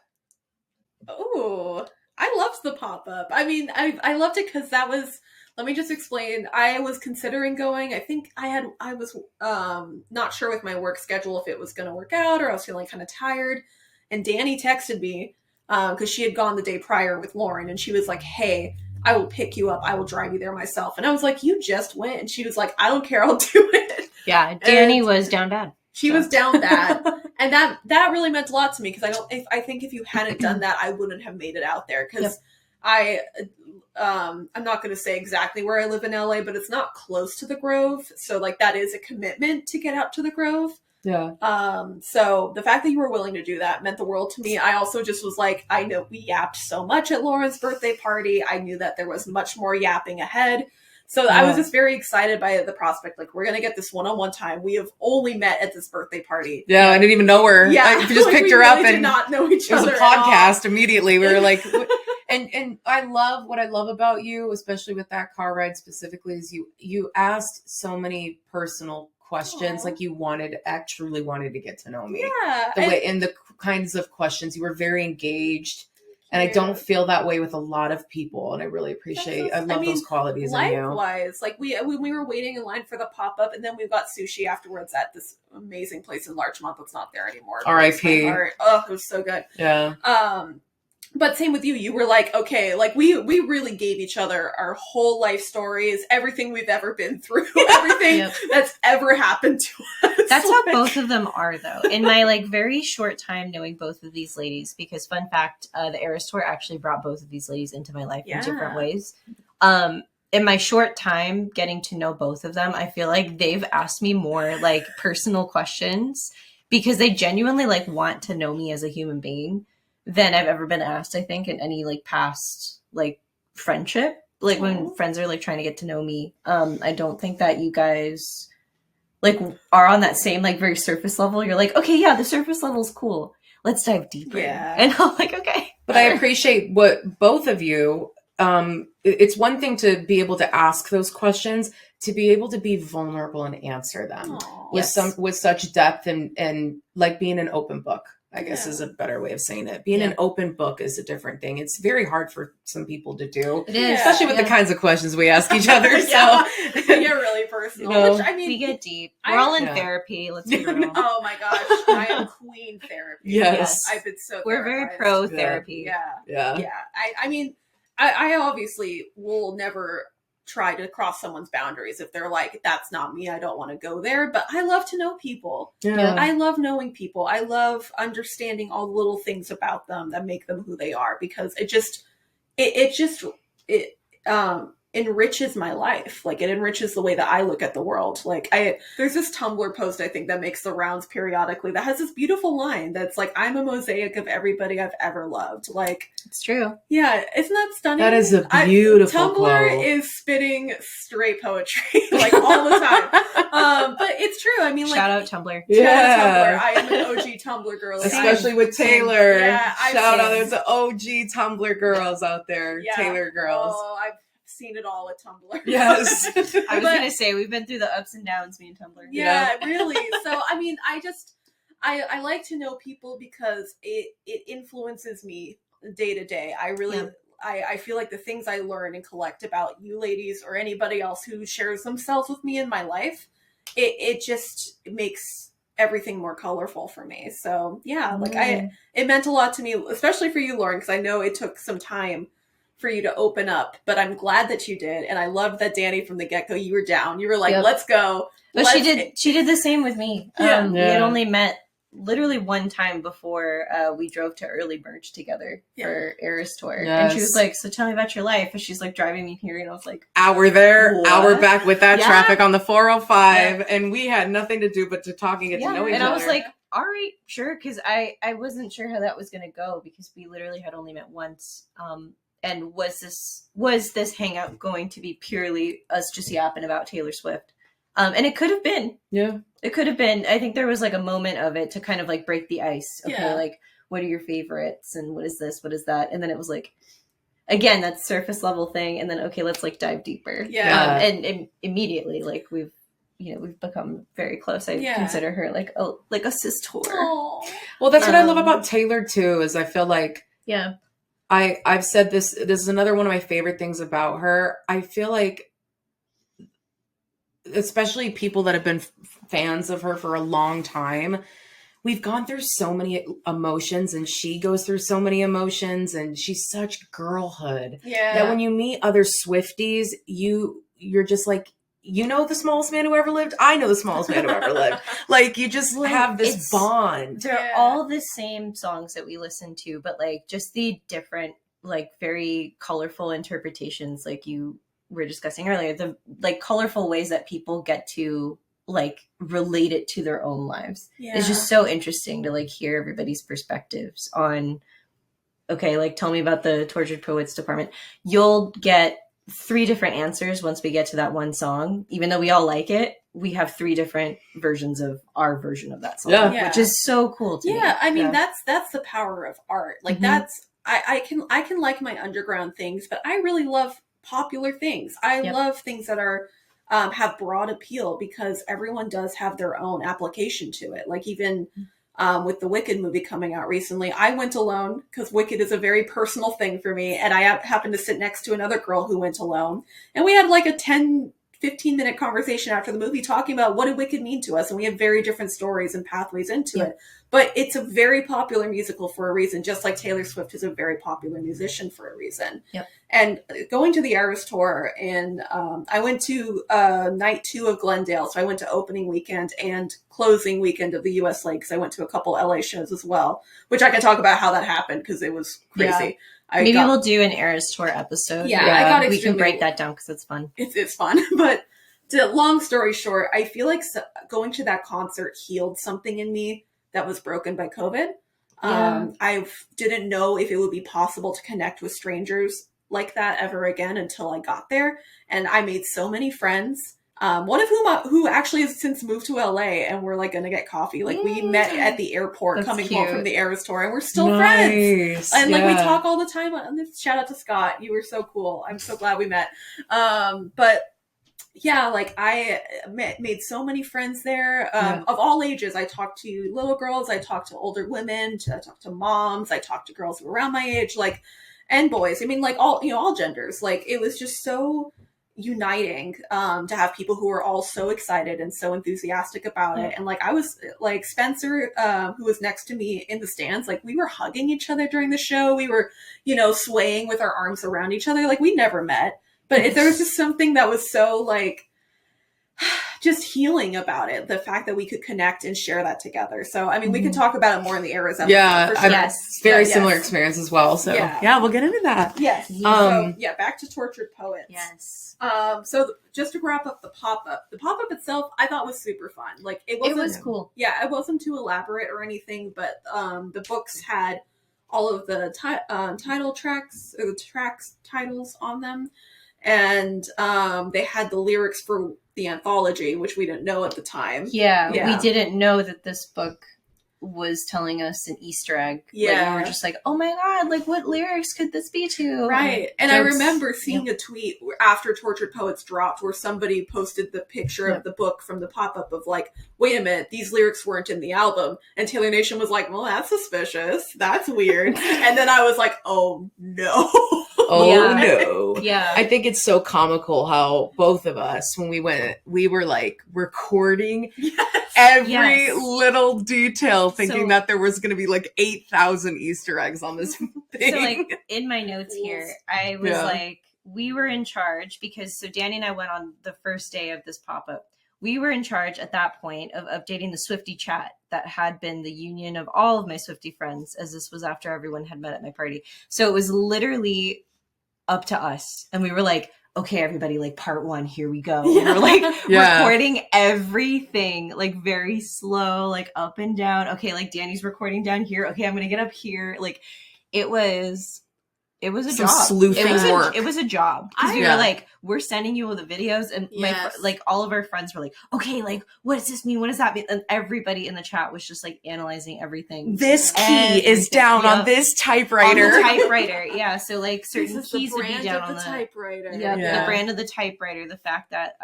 Oh, I loved the pop-up. I mean, I loved it because that was, let me just explain. I was considering going. I think I was not sure with my work schedule if it was going to work out, or I was feeling kind of tired. And Dani texted me because she had gone the day prior with Lauren, and she was like, hey, I will pick you up. I will drive you there myself. And I was like, you just went. And she was like, I don't care. I'll do it. Yeah. Dani was down bad. She was down bad. And that really meant a lot to me, because I think if you hadn't done that, I wouldn't have made it out there. Because I'm not going to say exactly where I live in LA, but it's not close to the Grove. So like, that is a commitment to get out to the Grove. Yeah. So the fact that you were willing to do that meant the world to me. I also just was like, I know we yapped so much at Lauren's birthday party. I knew that there was much more yapping ahead. So I was just very excited by the prospect. Like, we're going to get this one-on-one time. We have only met at this birthday party. Yeah. I didn't even know her. Yeah. I just picked her up and did not know each other. It was a podcast immediately. We were like, and what I love about you, especially with that car ride specifically, is you asked so many personal questions. Aww. Like, you truly wanted to get to know me. Yeah. The kinds of questions, you were very engaged. And I don't feel that way with a lot of people, and I really appreciate. I love those qualities in you. Likewise, like when we were waiting in line for the pop up, and then we got sushi afterwards at this amazing place in Larchmont that's not there anymore. R.I.P. Oh, it was so good. Yeah. But same with you. You were like, okay, like we really gave each other our whole life stories, everything we've ever been through, everything that's ever happened to us. That's how both of them are, though. In my like very short time knowing both of these ladies, because fun fact, the Eras Tour actually brought both of these ladies into my life in different ways. In my short time getting to know both of them, I feel like they've asked me more like personal questions because they genuinely like want to know me as a human being than I've ever been asked, I think, in any like past like friendship. Like when friends are like trying to get to know me. I don't think that you guys like are on that same like very surface level. You're like, okay, yeah, the surface level is cool. Let's dive deeper. Yeah. And I'm like, okay. But I appreciate what both of you, it's one thing to be able to ask those questions, to be able to be vulnerable and answer them with such depth and like being an open book, I guess is a better way of saying it. Being an open book is a different thing. It's very hard for some people to do, It is. especially with the kinds of questions we ask each other. So we get really personal. You know, which, I mean, we get deep. We're all in therapy. Let's be real. Oh my gosh, I am queen therapy. Yes. I've been so. We're very therapized. pro therapy. Yeah. I mean, I obviously will never try to cross someone's boundaries if they're like, that's not me, I don't want to go there. But I love to know people. Yeah. I love knowing people. I love understanding all the little things about them that make them who they are, because it enriches my life. Like, it enriches the way that I look at the world. Like, there's this Tumblr post, I think, that makes the rounds periodically that has this beautiful line that's like, I'm a mosaic of everybody I've ever loved. Like, it's true. Yeah, isn't that stunning? That is a beautiful Tumblr quote. is spitting straight poetry like all the time. But it's true. I mean, like, shout out Tumblr. Shout out Tumblr. I am an OG Tumblr girl. Especially with Taylor. Yeah, shout out, there's the OG Tumblr girls out there. Yeah. Taylor girls. Oh, I've seen it all at Tumblr. Yes. I was gonna say we've been through the ups and downs, me and Tumblr. Yeah, really. So I mean, I like to know people because it influences me day to day. I really I feel like the things I learn and collect about you ladies or anybody else who shares themselves with me in my life, it just makes everything more colorful for me. So yeah, like it meant a lot to me, especially for you, Lauren, because I know it took some time for you to open up, but I'm glad that you did. And I loved that, Dani, from the get-go, you were down. You were like, let's go. But she did the same with me. We had only met literally one time before we drove to Early Merge together for Eras Tour. Yes. And she was like, so tell me about your life. And she's like driving me here. And I was like, hour there, what? hour back with that traffic on the 405. And we had nothing to do but to talk and get to know each other. And I was like, all right, sure. Because I wasn't sure how that was going to go because we literally had only met once. And was this hangout going to be purely us just yapping about Taylor Swift? And it could have been. Yeah. It could have been. I think there was like a moment of it to kind of like break the ice. Okay, like, what are your favorites? And what is this? What is that? And then it was like, again, that surface level thing. And then, okay, let's like dive deeper. Yeah. And immediately, like, we've become very close. I consider her like a sister. Well, that's what I love about Taylor too, is I feel like, I've said this is another one of my favorite things about her. I feel like, especially people that have been fans of her for a long time, we've gone through so many emotions, and she goes through so many emotions, and she's such girlhood that when you meet other Swifties, you're just like, you know, the smallest man who ever lived. I know the smallest man who ever lived. Like, you just have this bond. They're all the same songs that we listen to, but like just the different, like, very colorful interpretations, like you were discussing earlier, the like colorful ways that people get to like relate it to their own lives. It's just so interesting to like hear everybody's perspectives on, okay, like, tell me about the Tortured Poets department. You'll get 3 different answers once we get to that one song. Even though we all like it, we have 3 different versions of our version of that song, which is so cool to me. I mean, that's the power of art. Like, that's I can like my underground things, but I really love popular things. I love things that are have broad appeal, because everyone does have their own application to it. Like, even with the Wicked movie coming out recently, I went alone because Wicked is a very personal thing for me. And I happened to sit next to another girl who went alone. And we had like a 10-15 minute conversation after the movie talking about what did Wicked mean to us. And we have very different stories and pathways into it. but it's a very popular musical for a reason, just like Taylor Swift is a very popular musician for a reason. Yep. And going to the Eras Tour, and I went to night 2 of Glendale, so I went to opening weekend and closing weekend of the US Lakes. I went to a couple LA shows as well, which I can talk about how that happened because it was crazy. Yeah. Maybe we'll do an Eras Tour episode. Yeah, I got we can break that down because it's fun. It's fun, but long story short, I feel like going to that concert healed something in me that was broken by COVID. Yeah. I didn't know if it would be possible to connect with strangers like that ever again until I got there. And I made so many friends. One of who actually has since moved to LA, and we're like going to get coffee. Like we met at the airport. That's coming home from the Eras Tour, and we're still friends. And like we talk all the time. Shout out to Scott. You were so cool. I'm so glad we met. But yeah, like I made so many friends there of all ages. I talked to little girls, I talked to older women, I talked to moms, I talked to girls who were around my age, like, and boys. I mean, like all genders. Like it was just so uniting to have people who were all so excited and so enthusiastic about it. And like I was like Spencer, who was next to me in the stands, like we were hugging each other during the show. We were, swaying with our arms around each other. Like we never met. But there was just something that was so, like, just healing about it. The fact that we could connect and share that together. So, I mean, we could talk about it more in the Eras episode. Yeah, for sure. yes. Very similar experience as well. So, yeah, we'll get into that. Yes. So, back to Tortured Poets. Yes. So, just to wrap up the pop-up. The pop-up itself, I thought was super fun. Like, it was cool. Yeah, it wasn't too elaborate or anything, but the books had all of the title tracks, or the tracks titles on them. And they had the lyrics for the anthology, which we didn't know at the time. Yeah. We didn't know that this book was telling us an Easter egg. Yeah. Like, we were just like, oh my God, like what lyrics could this be to? Right. And I remember seeing a tweet after Tortured Poets dropped where somebody posted the picture of the book from the pop-up of like, wait a minute, these lyrics weren't in the album. And Taylor Nation was like, well, that's suspicious. That's weird. And then I was like, oh no. No. Yeah. I think it's so comical how both of us, when we went, we were like recording every little detail, thinking that there was going to be like 8,000 Easter eggs on this thing. So like in my notes here, I was like, we were in charge because Dani and I went on the first day of this pop-up. We were in charge at that point of updating the Swiftie chat that had been the union of all of my Swiftie friends, as this was after everyone had met at my party. So it was literally up to us. And we were like, okay, everybody, like part 1, here we go. And we're like recording everything, like very slow, like up and down. Okay, like Dani's recording down here. Okay, I'm going to get up here. Like it was a Some job. sleuthing work. It was a job. Because we were like, we're sending you all the videos. And like all of our friends were like, okay, like what does this mean? What does that mean? And everybody in the chat was just like analyzing everything. This key is down on this typewriter. On the typewriter. Yeah. So like certain keys would be down on the typewriter. Yeah, the brand of the typewriter. The fact that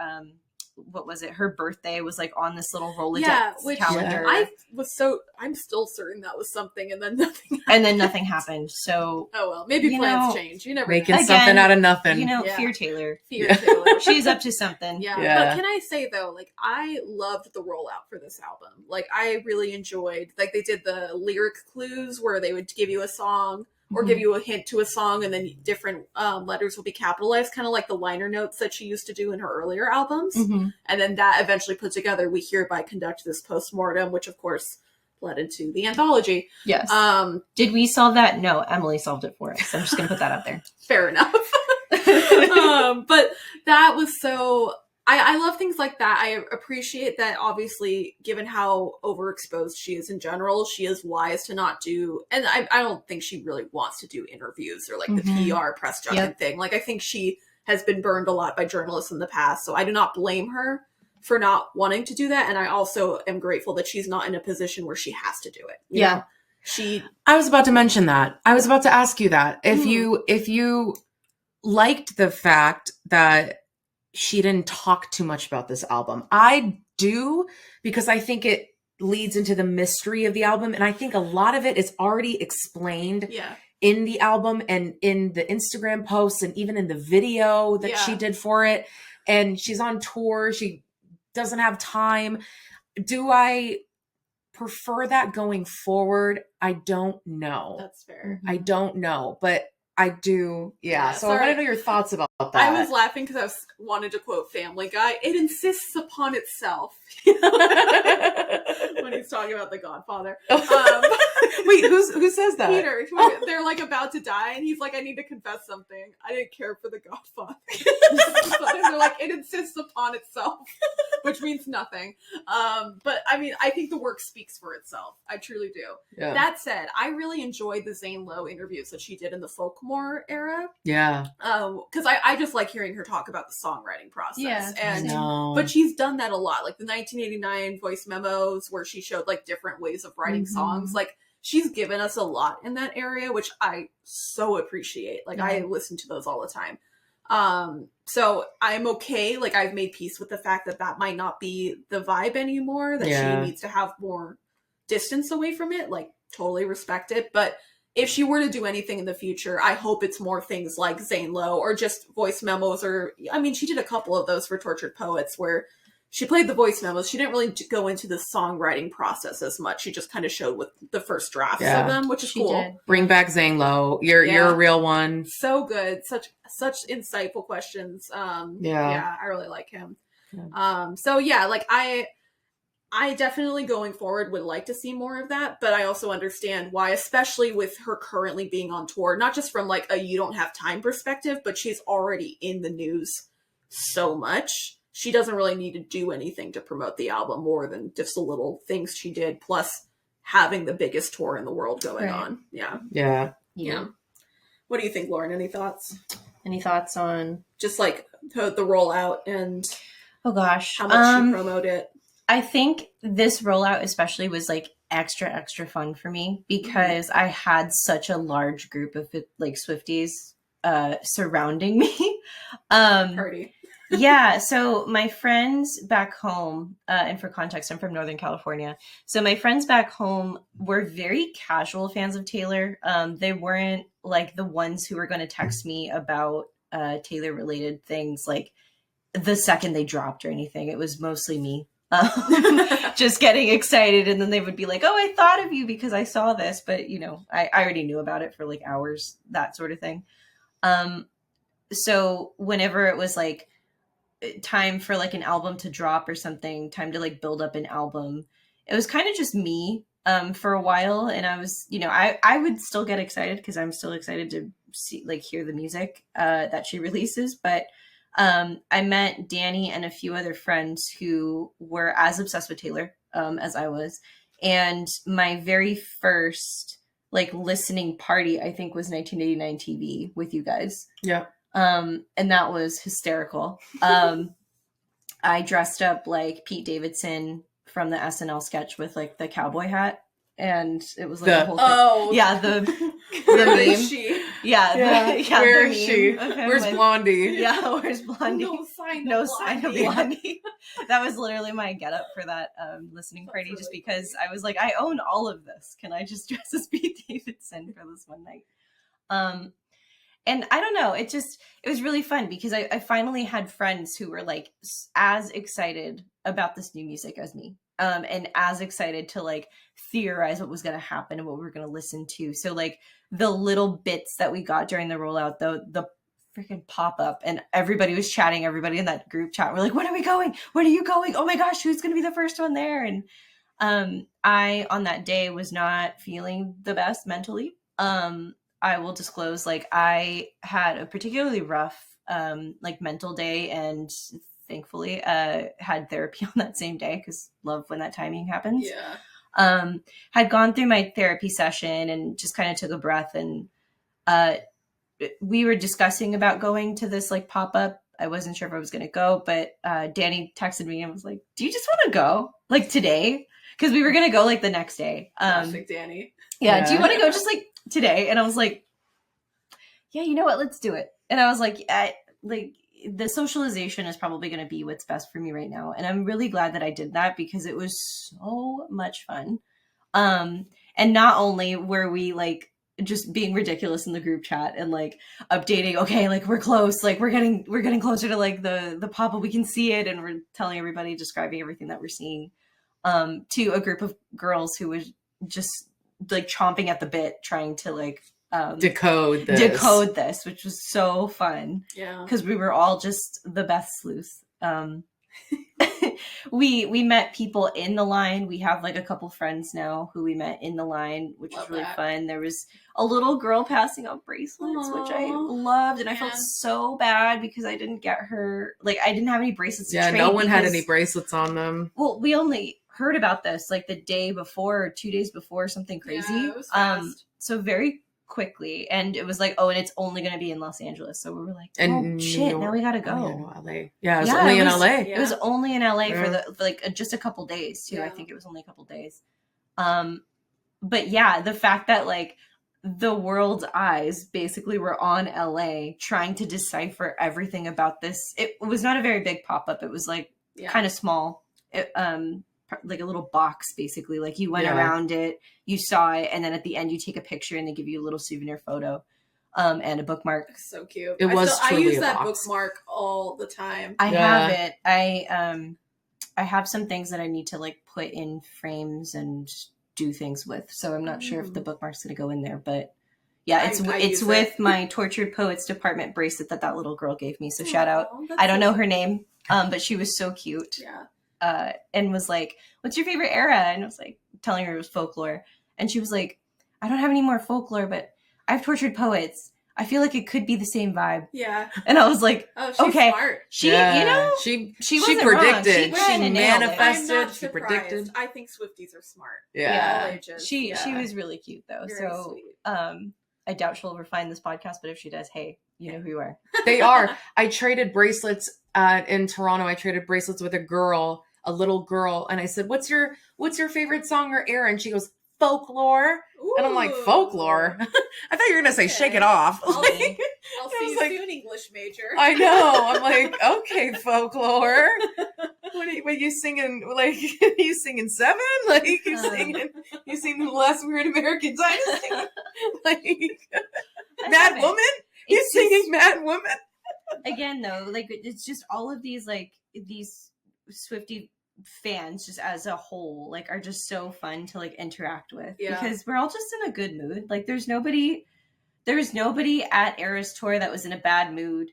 what was it? Her birthday was like on this little Rolodex calendar. I'm still certain that was something, and then nothing happened. And then nothing happened. So oh well, maybe plans change. You never making know. something out of nothing. Fear Taylor. Taylor. She's up to something. Yeah. But can I say though, like I loved the rollout for this album. Like I really enjoyed. Like they did the lyric clues where they would give you a song. Or give you a hint to a song, and then different letters will be capitalized, kind of like the liner notes that she used to do in her earlier albums. And then that eventually put together, we hereby conduct this postmortem, which of course led into the anthology. Yes. Did we solve that? No, Emily solved it for us. I'm just going to put that out there. Fair enough. But that was so... I love things like that. I appreciate that, obviously, given how overexposed she is in general, she is wise to not do, and I don't think she really wants to do interviews or like the PR press junket thing. Like I think she has been burned a lot by journalists in the past, so I do not blame her for not wanting to do that. And I also am grateful that she's not in a position where she has to do it. You know? I was about to mention that. I was about to ask you that. If you liked the fact that she didn't talk too much about this album. I do, because I think it leads into the mystery of the album. And I think a lot of it is already explained in the album and in the Instagram posts and even in the video that she did for it. And she's on tour. She doesn't have time. Do I prefer that going forward? I don't know. That's fair. I don't know, but I do. Yeah. So I want to know your thoughts about that. I was laughing because I wanted to quote Family Guy. It insists upon itself. When he's talking about the Godfather. Wait, who says that? Peter. They're like about to die, and he's like, I need to confess something. I didn't care for the Godfather. And they're like, it insists upon itself, which means nothing. But I mean, I think the work speaks for itself. I truly do. Yeah. That said, I really enjoyed the Zane Lowe interviews that she did in the Folkmore era. Yeah. Because I just like hearing her talk about the songwriting process. Yeah. And but she's done that a lot. Like the 1989 voice memos where she showed like different ways of writing songs. Like she's given us a lot in that area, which I so appreciate. Like I listen to those all the time. So I'm okay. Like I've made peace with the fact that that might not be the vibe anymore, that she needs to have more distance away from it. Like totally respect it. But if she were to do anything in the future, I hope it's more things like Zane Lowe or just voice memos, or, I mean, she did a couple of those for Tortured Poets where she played the voice memos. She didn't really go into the songwriting process as much. She just kind of showed with the first drafts of them, which is cool. Did. Bring back Zane Lowe. You're a real one. So good. Such insightful questions. I really like him. Yeah. So yeah, like I definitely going forward would like to see more of that, but I also understand why, especially with her currently being on tour, not just from like a you don't have time perspective, but she's already in the news so much. She doesn't really need to do anything to promote the album more than just the little things she did, plus having the biggest tour in the world going on. Yeah. What do you think, Lauren? Any thoughts? Any thoughts on just like the rollout and how much she promoted it? I think this rollout especially was like extra fun for me because I had such a large group of like Swifties surrounding me. Party. Yeah. So my friends back home, and for context, I'm from Northern California. So my friends back home were very casual fans of Taylor. They weren't like the ones who were going to text me about Taylor related things like the second they dropped or anything. It was mostly me. Just getting excited, and then they would be like, oh, I thought of you because I saw this, but you know, I already knew about it for like hours, that sort of thing. So whenever it was like time for like an album to drop or something, time to like build up an album, it was kind of just me for a while, and I was, you know, I would still get excited because I'm still excited to see like hear the music that she releases, but I met Dani and a few other friends who were as obsessed with Taylor as I was. And my very first like listening party, I think, was 1989 TV with you guys. Yeah. And that was hysterical. I dressed up like Pete Davidson from the SNL sketch with like the cowboy hat. And it was like the whole thing. Oh, yeah, the where meme. is she? Yeah, where is she? Where's Blondie? Yeah, where's Blondie? No sign of Blondie. That was literally my getup for that listening party, just because I was like, I own all of this. Can I just dress as Pete Davidson for this one night? And I don't know, it was really fun because I finally had friends who were like as excited about this new music as me. And as excited to like theorize what was going to happen and what we were going to listen to. So like the little bits that we got during the rollout, the freaking pop up, and everybody was chatting, everybody in that group chat. We're like, when are we going? When are you going? Oh my gosh, who's going to be the first one there? And I, on that day, was not feeling the best mentally. I will disclose, like I had a particularly rough like mental day, and thankfully had therapy on that same day because love when that timing happens. Had gone through my therapy session and just kind of took a breath, and we were discussing about going to this like pop-up. I wasn't sure if I was going to go, but Dani texted me and was like, do you just want to go like today? Because we were going to go like the next day. Classic Dani. Yeah, do you want to go just like today? And I was like, yeah, you know what, let's do it. And I was like, like the socialization is probably going to be what's best for me right now. And I'm really glad that I did that because it was so much fun. And not only were we like just being ridiculous in the group chat and like updating, okay, like we're close, like we're getting closer to like the pop-up, we can see it, and we're telling everybody, describing everything that we're seeing. to a group of girls who was just like chomping at the bit trying to like decode this, which was so fun. Yeah. Because we were all just the best sleuths. We met people in the line. We have like a couple friends now who we met in the line, which was really fun. There was a little girl passing out bracelets, which I loved, and I felt so bad because I didn't get her, like I didn't have any bracelets to trade. No one had any bracelets on them. Well, we only heard about this like the day before or 2 days before, something crazy. Yeah, it was fast. So very quickly, and it was like, oh, and it's only going to be in Los Angeles, so we were like, oh shit, now we gotta go. LA. Yeah, it was only in LA. It was only in LA for like just a couple days too. I think it was only a couple days. But yeah, the fact that like the world's eyes basically were on LA trying to decipher everything about this. It was not a very big pop-up. It was like kind of small. Like a little box, basically. Like you went around it, you saw it, and then at the end you take a picture and they give you a little souvenir photo and a bookmark. So cute. I use that bookmark all the time. I have it. I have some things that I need to like put in frames and do things with, so I'm not sure if the bookmark's gonna go in there, but yeah, it's with my Tortured Poets Department bracelet that little girl gave me, so shout out. I don't know her name, but she was so cute. And was like, what's your favorite era? And I was like, telling her it was folklore. And she was like, I don't have any more folklore, but I have Tortured Poets. I feel like it could be the same vibe. Yeah. And I was like, oh, she's okay. Smart. She wasn't predicted. Wrong. She manifested. She predicted. I think Swifties are smart. Yeah. She was really cute though. Very sweet. I doubt she'll ever find this podcast, but if she does, hey, you know who you are. They are. I traded bracelets in Toronto. I traded bracelets with a little girl, and I said, what's your favorite song or era? And she goes, folklore. Ooh. And I'm like, folklore? I thought you were gonna say shake it off. I'll see you soon, English major. I know. I'm like, okay, folklore. What you singing? Like, you singing Seven? Like, you singing the Last Weird American Dynasty? Like, Mad Woman? You singing Mad Woman? Again, though, like, it's just all of these, like, these Swiftie fans just as a whole like are just so fun to like interact with because we're all just in a good mood. Like there's nobody at Eras Tour that was in a bad mood.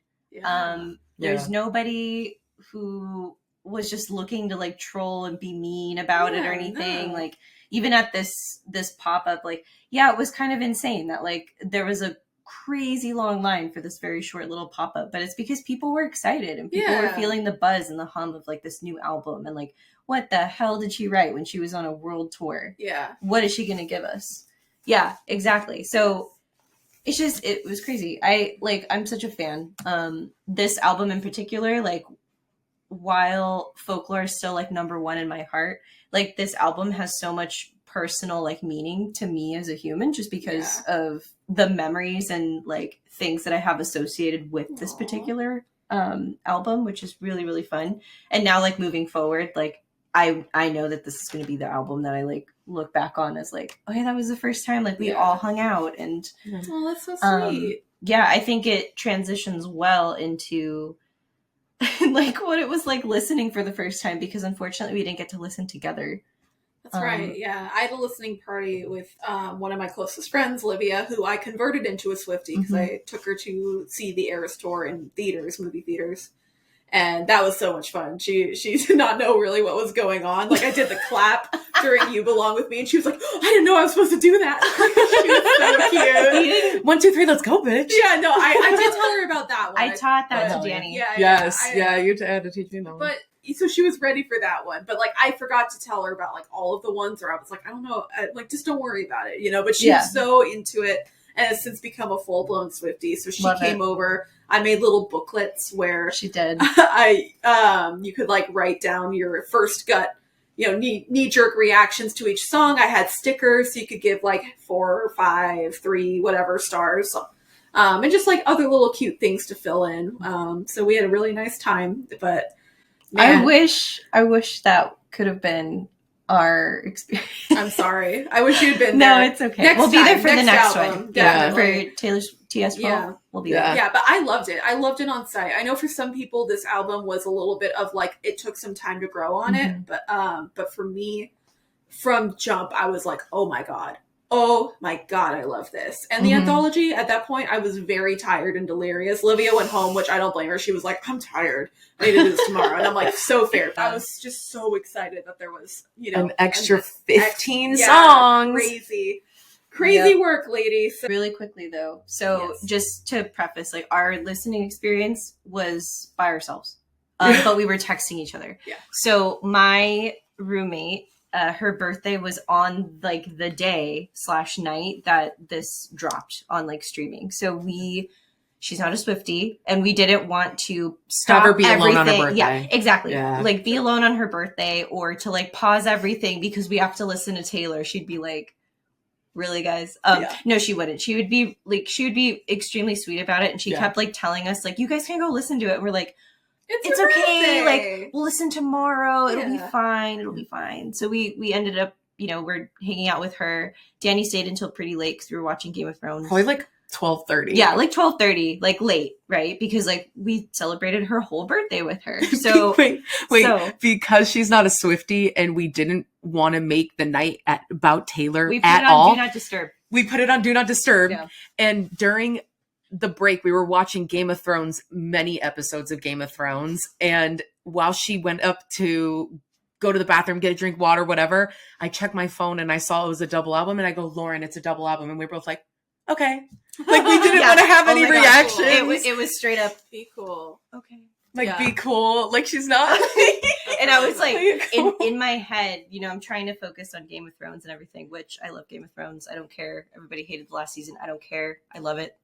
There's nobody who was just looking to like troll and be mean about it or anything. Like even at this pop-up, like it was kind of insane that like there was a crazy long line for this very short little pop-up, but it's because people were excited and people were feeling the buzz and the hum of like this new album and like what the hell did she write when she was on a world tour? What is she gonna give us? Exactly. So it's just, it was crazy. I'm such a fan. This album in particular, like while folklore is still like number one in my heart, like this album has so much personal like meaning to me as a human just because of the memories and like things that I have associated with this particular album, which is really, really fun. And now like moving forward, like I know that this is going to be the album that I like look back on as like, okay, that was the first time like we all hung out and that's so sweet. I think it transitions well into like what it was like listening for the first time because unfortunately we didn't get to listen together. That's right. Yeah. I had a listening party with one of my closest friends, Livia, who I converted into a Swiftie because I took her to see the Eras Tour in movie theaters. And that was so much fun. She did not know really what was going on. Like I did the clap during You Belong With Me and she was like, oh, I didn't know I was supposed to do that. She was so cute. 1, 2, 3, let's go, bitch. Yeah, no, I did tell her about that one. I taught that to Dani. You had to teach me that one. But so she was ready for that one, but like I forgot to tell her about like all of the ones where I was like, I don't know, like just don't worry about it, you know. But she was so into it and has since become a full blown Swiftie. So she came over. I made little booklets where she did. You could like write down your first gut, knee jerk reactions to each song. I had stickers so you could give like 4 or 5, 3, whatever stars. And just like other little cute things to fill in. So we had a really nice time, but. Man. I wish that could have been our experience. I'm sorry. I wish you'd been there. No, it's okay. We'll be there for the next one. Yeah, for TS12 Yeah. will be Yeah. there. Yeah, but I loved it. I loved it on site. I know for some people this album was a little bit of like it took some time to grow on it, but for me, from jump, I was like, oh my god, I love this. And the anthology at that point, I was very tired and delirious. Livia went home, which I don't blame her. She was like, I'm tired. I need to do this tomorrow. And I'm like, so fair. I was just so excited that there was, you know, an extra 15 yeah, songs. Crazy work, ladies. Really quickly though, so just to preface, like our listening experience was by ourselves, but we were texting each other. Yeah. So my roommate, her birthday was on like the day / night that this dropped on like streaming. So she's not a Swiftie, and we didn't want to stop Have her be everything. alone on her birthday. Yeah, exactly. Yeah. Like be alone on her birthday, or to like pause everything because we have to listen to Taylor. She'd be like, really, guys? No, she wouldn't. She would be extremely sweet about it, and she kept like telling us like, you guys can go listen to it. And we're like, it's okay. Like, we'll listen tomorrow. It'll be fine. It'll be fine. So we ended up, you know, we're hanging out with her. Dani stayed until pretty late because we were watching Game of Thrones. Probably like 12:30. Yeah, like 12:30, like late, right? Because like we celebrated her whole birthday with her. So wait, because she's not a Swiftie and we didn't want to make the night about Taylor we put at it on all. Do Not Disturb. We put it on Do Not Disturb. Yeah. And during the break, we were watching Game of Thrones, many episodes of Game of Thrones. And while she went up to go to the bathroom, get a drink, water, whatever, I checked my phone and I saw it was a double album. And I go, Lauren, it's a double album. And we were both like, okay. Like we didn't want to have any reactions. It was straight up, be cool. okay. Like, be cool. Like, she's not. And I was like, in my head, you know, I'm trying to focus on Game of Thrones and everything, which I love Game of Thrones. I don't care. Everybody hated the last season. I don't care. I love it.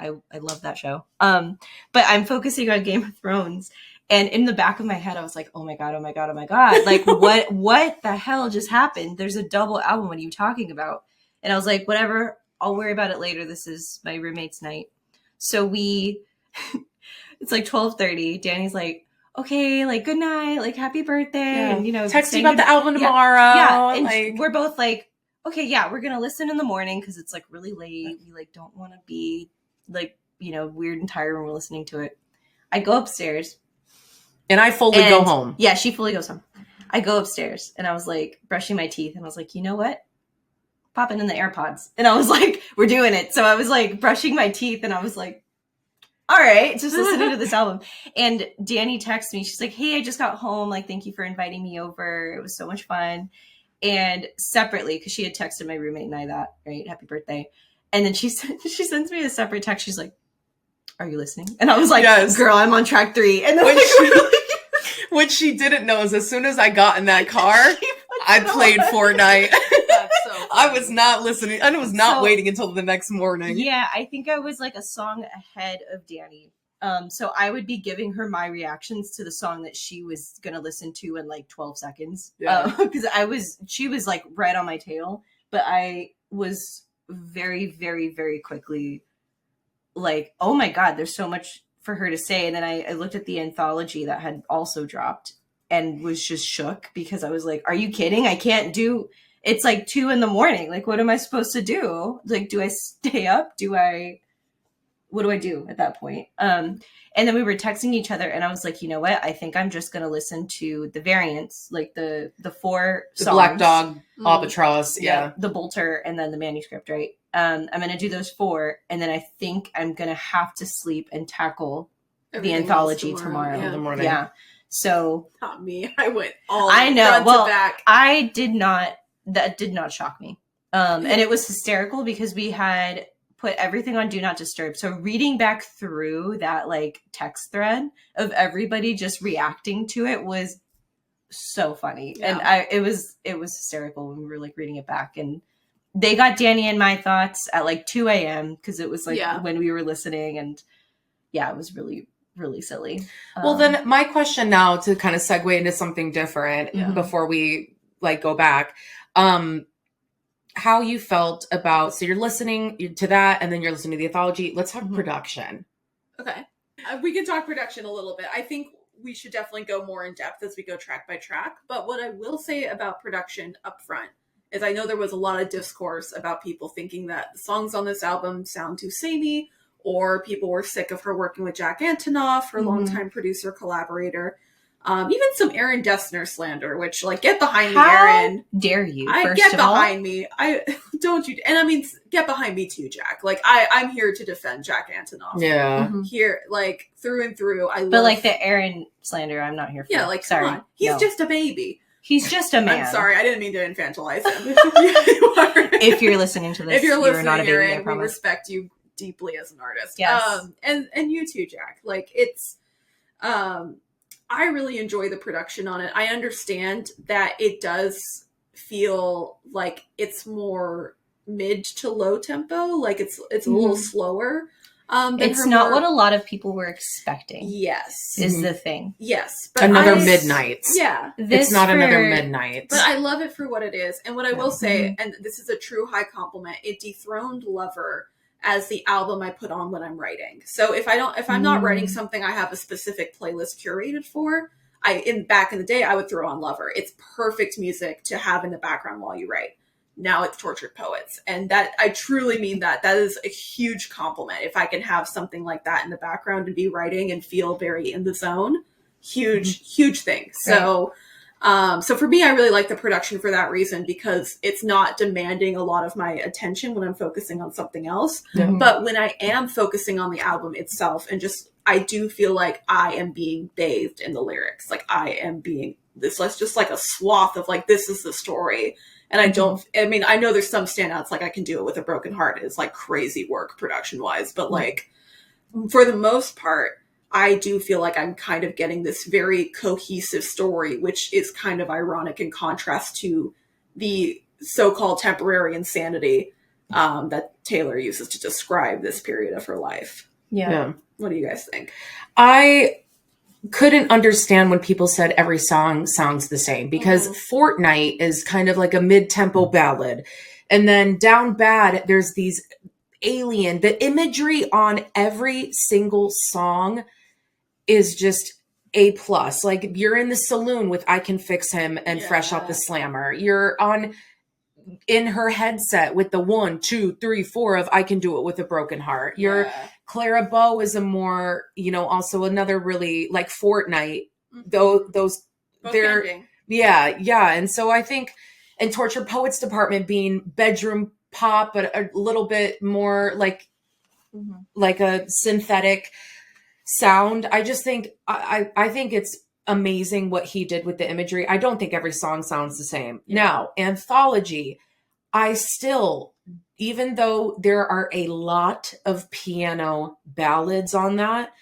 I love that show. But I'm focusing on Game of Thrones. And in the back of my head, I was like, oh my God. Like, what the hell just happened? There's a double album. What are you talking about? And I was like, whatever. I'll worry about it later. This is my roommate's night. So it's like 12:30. Dani's like, okay, like good night, like happy birthday. Yeah. And, you know, text you about the album tomorrow. Yeah. And like, we're both like, okay, yeah, we're going to listen in the morning because it's like really late. We like don't want to be like, you know, weird and tired when we're listening to it. I go upstairs. And I fully go home. Yeah, she fully goes home. I go upstairs and I was like brushing my teeth and I was like, you know what? Popping in the AirPods. And I was like, we're doing it. So I was like brushing my teeth and I was like, all right, just listening to this album. And Dani texted me. She's like, hey, I just got home. Like, thank you for inviting me over. It was so much fun. And separately, because she had texted my roommate and I that, right? Happy birthday. And then she sends me a separate text. She's like, are you listening? And I was like, yes. Girl, I'm on track 3. And then what she didn't know is as soon as I got in that car, I played Fortnite. I was not listening. I was not waiting until the next morning. Yeah, I think I was like a song ahead of Dani. So I would be giving her my reactions to the song that she was going to listen to in like 12 seconds. Yeah. Because she was like right on my tail. But I was very, very, very quickly like, oh my God, there's so much for her to say. And then I looked at the anthology that had also dropped and was just shook because I was like, are you kidding? I can't do... It's like 2 a.m. Like, what am I supposed to do? Like, do I stay up? What do I do at that point? And then we were texting each other and I was like, you know what? I think I'm just going to listen to the variants, like the 4 songs. The Black Dog, Albatross, yeah. The Bolter, and then the manuscript, right? I'm going to do those 4. And then I think I'm going to have to sleep and tackle the anthology tomorrow. In the morning. Yeah. So. Not me. I went all I know. front Well, to back. That did not shock me. And it was hysterical because we had put everything on Do Not Disturb. So reading back through that like text thread of everybody just reacting to it was so funny. Yeah. And it was hysterical when we were like reading it back. And they got Dani and my thoughts at like 2 a.m. because it was like when we were listening. And yeah, it was really, really silly. Well, then my question now to kind of segue into something different before we like go back. How you felt about, so you're listening to that and then you're listening to the anthology. Let's talk production. Okay. We can talk production a little bit. I think we should definitely go more in depth as we go track by track. But what I will say about production up front is I know there was a lot of discourse about people thinking that the songs on this album sound too samey or people were sick of her working with Jack Antonoff, her longtime producer collaborator. Even some Aaron Dessner slander, which, like, get behind me, Aaron. Dare you? Get behind me. I don't you? And I mean, get behind me too, Jack. Like, I'm here to defend Jack Antonoff. Yeah. Here, like, through and through. But like the Aaron slander, I'm not here for. Yeah, like, sorry, come on. He's just a baby. He's just a man. I'm sorry, I didn't mean to infantilize him. If you're listening to this, if you're listening, not a baby, Aaron, I promise. we respect you deeply as an artist. Yes. And you too, Jack. Like, it's I really enjoy the production on it. I understand that it does feel like it's more mid to low tempo, like it's a little slower. It's not what a lot of people were expecting. Yes, is the thing. Yes, but another Midnights. Yeah, it's not another Midnights. But I love it for what it is, and what I will say, and this is a true high compliment, it dethroned Lover as the album I put on when I'm writing. So if I'm not writing something I have a specific playlist curated for, back in the day I would throw on Lover. It's perfect music to have in the background while you write. Now it's Tortured Poets, and that I truly mean that. That is a huge compliment. If I can have something like that in the background and be writing and feel very in the zone, huge thing. So. So for me, I really like the production for that reason, because it's not demanding a lot of my attention when I'm focusing on something else. But when I am focusing on the album itself, and I do feel like I am being bathed in the lyrics. Like I am being just like a swath of like, this is the story. And I know there's some standouts, like I Can Do It With a Broken Heart is like crazy work production wise, but like for the most part, I do feel like I'm kind of getting this very cohesive story, which is kind of ironic in contrast to the so-called temporary insanity that Taylor uses to describe this period of her life. Yeah. What do you guys think? I couldn't understand when people said every song sounds the same, because Fortnight is kind of like a mid-tempo ballad. And then Down Bad, there's these the imagery on every single song is just A+. Like you're in the saloon with I Can Fix Him and Fresh Out the Slammer. You're in her headset with the 1, 2, 3, 4 of I Can Do It With a Broken Heart. Clara Bow is a more, also another really like Fortnight. Those both they're ending. Yeah. And so I think in Tortured Poets department being bedroom pop, but a little bit more like a synthetic sound. I just think I think it's amazing what he did with the imagery. I don't think every song sounds the same. Now, Anthology, I still, even though there are a lot of piano ballads on that,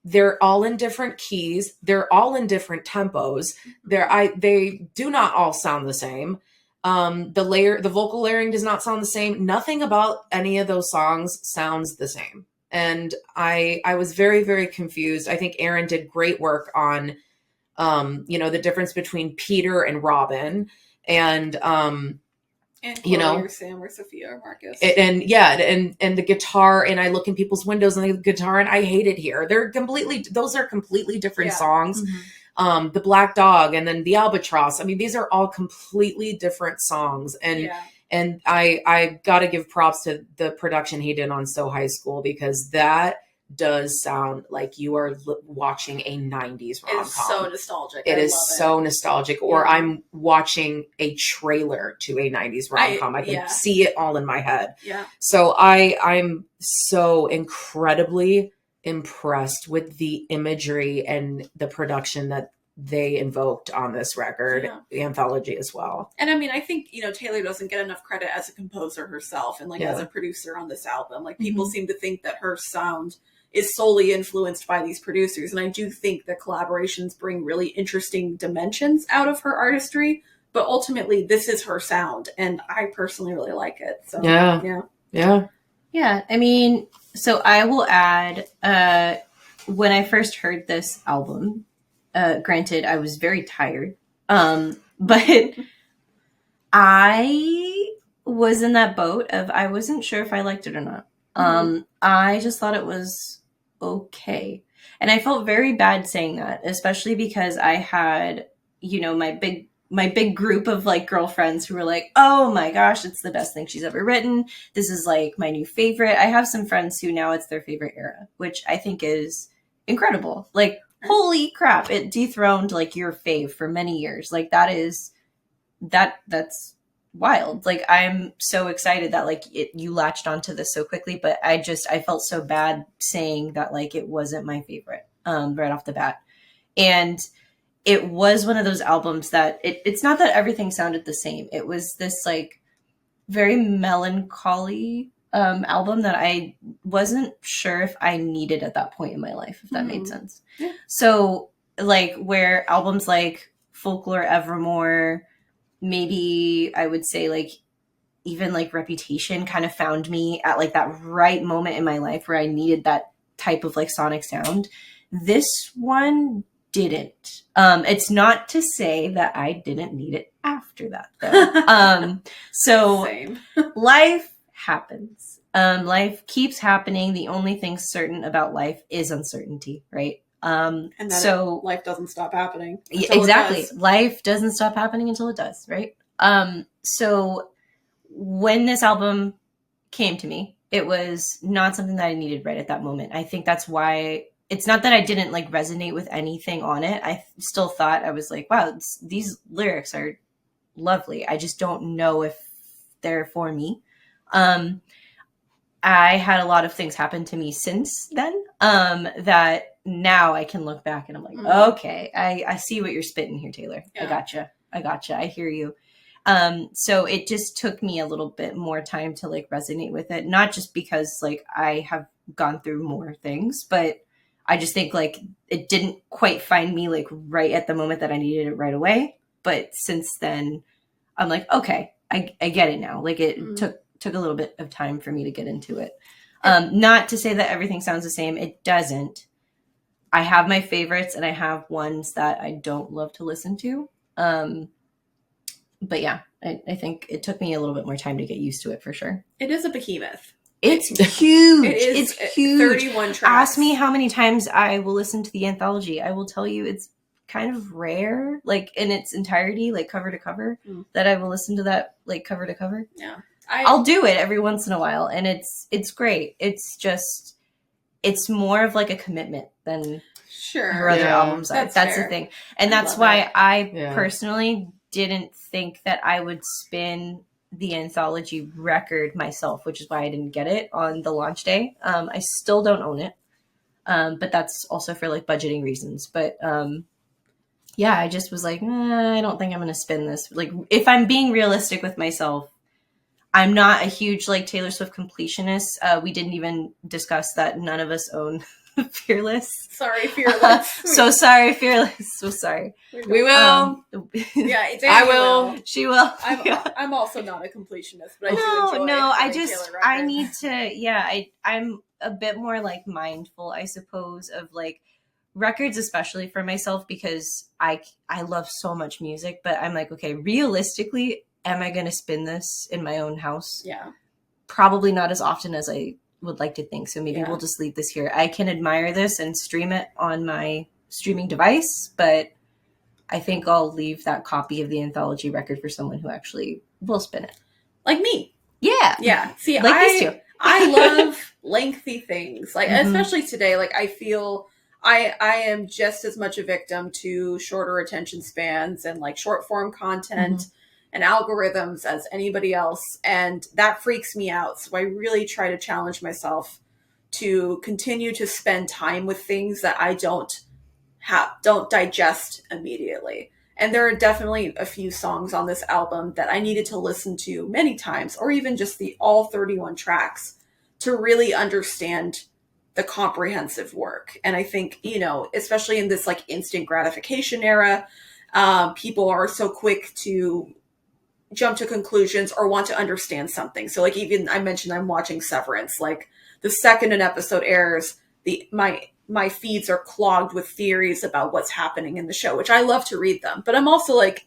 they're all in different keys. They're all in different tempos. They do not all sound the same. The vocal layering does not sound the same. Nothing about any of those songs sounds the same. And I was very, very confused. I think Aaron did great work on, the difference between Peter and Robin, and Chloe or Sam or Sophia or Marcus. And the guitar, and I look in people's windows and the guitar, and I hate it here. Those are completely different songs. The Black Dog and then the Albatross. I mean, these are all completely different songs. And I got to give props to the production he did on So High School, because that does sound like you are watching a 90s rom-com. It's so nostalgic. It is so nostalgic. Or I'm watching a trailer to a 90s rom-com. I can see it all in my head. Yeah. So I'm so incredibly impressed with the imagery and the production that they invoked on this record, the Anthology as well. And I mean, I think, Taylor doesn't get enough credit as a composer herself and as a producer on this album. Like people seem to think that her sound is solely influenced by these producers. And I do think that collaborations bring really interesting dimensions out of her artistry, but ultimately this is her sound. And I personally really like it. So yeah. I mean, so I will add, when I first heard this album, granted, I was very tired, but I was in that boat of I wasn't sure if I liked it or not. I just thought it was okay. And I felt very bad saying that, especially because I had, my big my big group of like girlfriends who were like, oh my gosh, it's the best thing she's ever written. This is like my new favorite. I have some friends who now it's their favorite era, which I think is incredible. Like, holy crap, it dethroned like your fave for many years. Like that's wild. Like, I'm so excited that like you latched onto this so quickly, but I felt so bad saying that like it wasn't my favorite right off the bat. And it was one of those albums that it's not that everything sounded the same. It was this like very melancholy album that I wasn't sure if I needed at that point in my life, if that made sense. Yeah. So like where albums like Folklore Evermore, maybe I would say like even like Reputation kind of found me at like that right moment in my life where I needed that type of like sonic sound. This one didn't. It's not to say that I didn't need it after that though. So Same. life happens. Life keeps happening. The only thing certain about life is uncertainty, right? And that life doesn't stop happening. Exactly. Life doesn't stop happening until it does, right? So when this album came to me, it was not something that I needed right at that moment. I think that's why it's not that I didn't like resonate with anything on it. I still thought, I was like, wow, these lyrics are lovely. I just don't know if they're for me. I had a lot of things happen to me since then that now I can look back and I'm like, okay, I see what you're spitting here, Taylor. Yeah. I gotcha. I hear you. So it just took me a little bit more time to like resonate with it. Not just because like I have gone through more things, but I just think like it didn't quite find me like right at the moment that I needed it right away. But since then I'm like, okay, I get it now. Like it took a little bit of time for me to get into it. Not to say that everything sounds the same. It doesn't. I have my favorites and I have ones that I don't love to listen to. But yeah, I think it took me a little bit more time to get used to it for sure. It is a behemoth. It's huge. It's huge. 31 tracks. Ask me how many times I will listen to the anthology. I will tell you it's kind of rare, like in its entirety, like cover to cover, that I will listen to that like cover to cover. Yeah. I'll do it every once in a while, and it's great. It's just, it's more of like a commitment than her other albums are. That's the thing. And that's why I personally didn't think that I would spin the anthology record myself, which is why I didn't get it on the launch day. I still don't own it. But that's also for like budgeting reasons. But yeah, I just was like, I don't think I'm going to spin this. Like, if I'm being realistic with myself, I'm not a huge like Taylor Swift completionist. We didn't even discuss that none of us own Fearless. Sorry, Fearless. So sorry, Fearless. So sorry. We will. Yeah, I will. She will. I'm also not a completionist, but I do enjoy. No, I need to. Yeah, I'm a bit more like mindful, I suppose, of like records, especially for myself, because I love so much music, but I'm like, okay, realistically, am I going to spin this in my own house? Yeah. Probably not as often as I would like to think. So maybe we'll just leave this here. I can admire this and stream it on my streaming device, but I think I'll leave that copy of the anthology record for someone who actually will spin it. Like me. Yeah. Yeah. See, like these two. I love lengthy things. Like, especially today, like I feel I am just as much a victim to shorter attention spans and like short form content and algorithms as anybody else. And that freaks me out. So I really try to challenge myself to continue to spend time with things that I don't digest immediately. And there are definitely a few songs on this album that I needed to listen to many times, or even just all 31 tracks, to really understand the comprehensive work. And I think, especially in this like instant gratification era, people are so quick to jump to conclusions or want to understand something. So like, even I mentioned I'm watching Severance. Like the second an episode airs, my feeds are clogged with theories about what's happening in the show, which I love to read them. But I'm also like,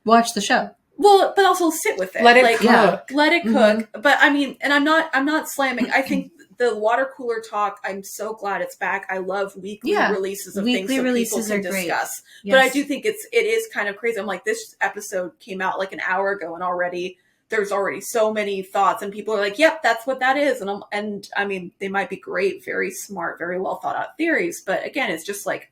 watch the show. Well, but also sit with it. Let it cook. Let it cook. But I mean, and I'm not slamming. I think the water cooler talk, I'm so glad it's back. I love weekly releases of weekly things so releases people can are great. discuss. Yes. But I do think it is kind of crazy. I'm like, this episode came out like an hour ago, and already there's already so many thoughts, and people are like, yep, that's what that is. And I mean, they might be great, very smart, very well thought out theories. But again, it's just like,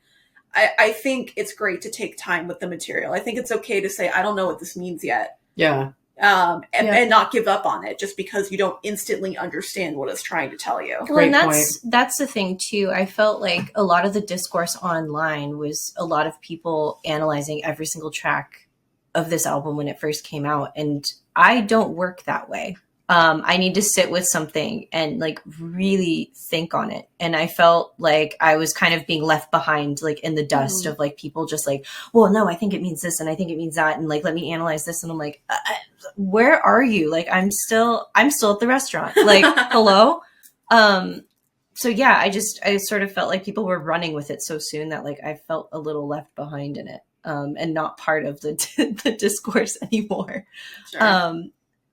I think it's great to take time with the material. I think it's okay to say, I don't know what this means yet. Yeah. And not give up on it just because you don't instantly understand what it's trying to tell you. Well, and that's the thing too. I felt like a lot of the discourse online was a lot of people analyzing every single track of this album when it first came out. And I don't work that way. I need to sit with something and like really think on it. And I felt like I was kind of being left behind, like in the dust of like people just like, well, no, I think it means this and I think it means that. And like, let me analyze this. And I'm like, where are you? Like, I'm still at the restaurant. Like, hello. So yeah, I sort of felt like people were running with it so soon that like I felt a little left behind in it, and not part of the discourse anymore. Sure.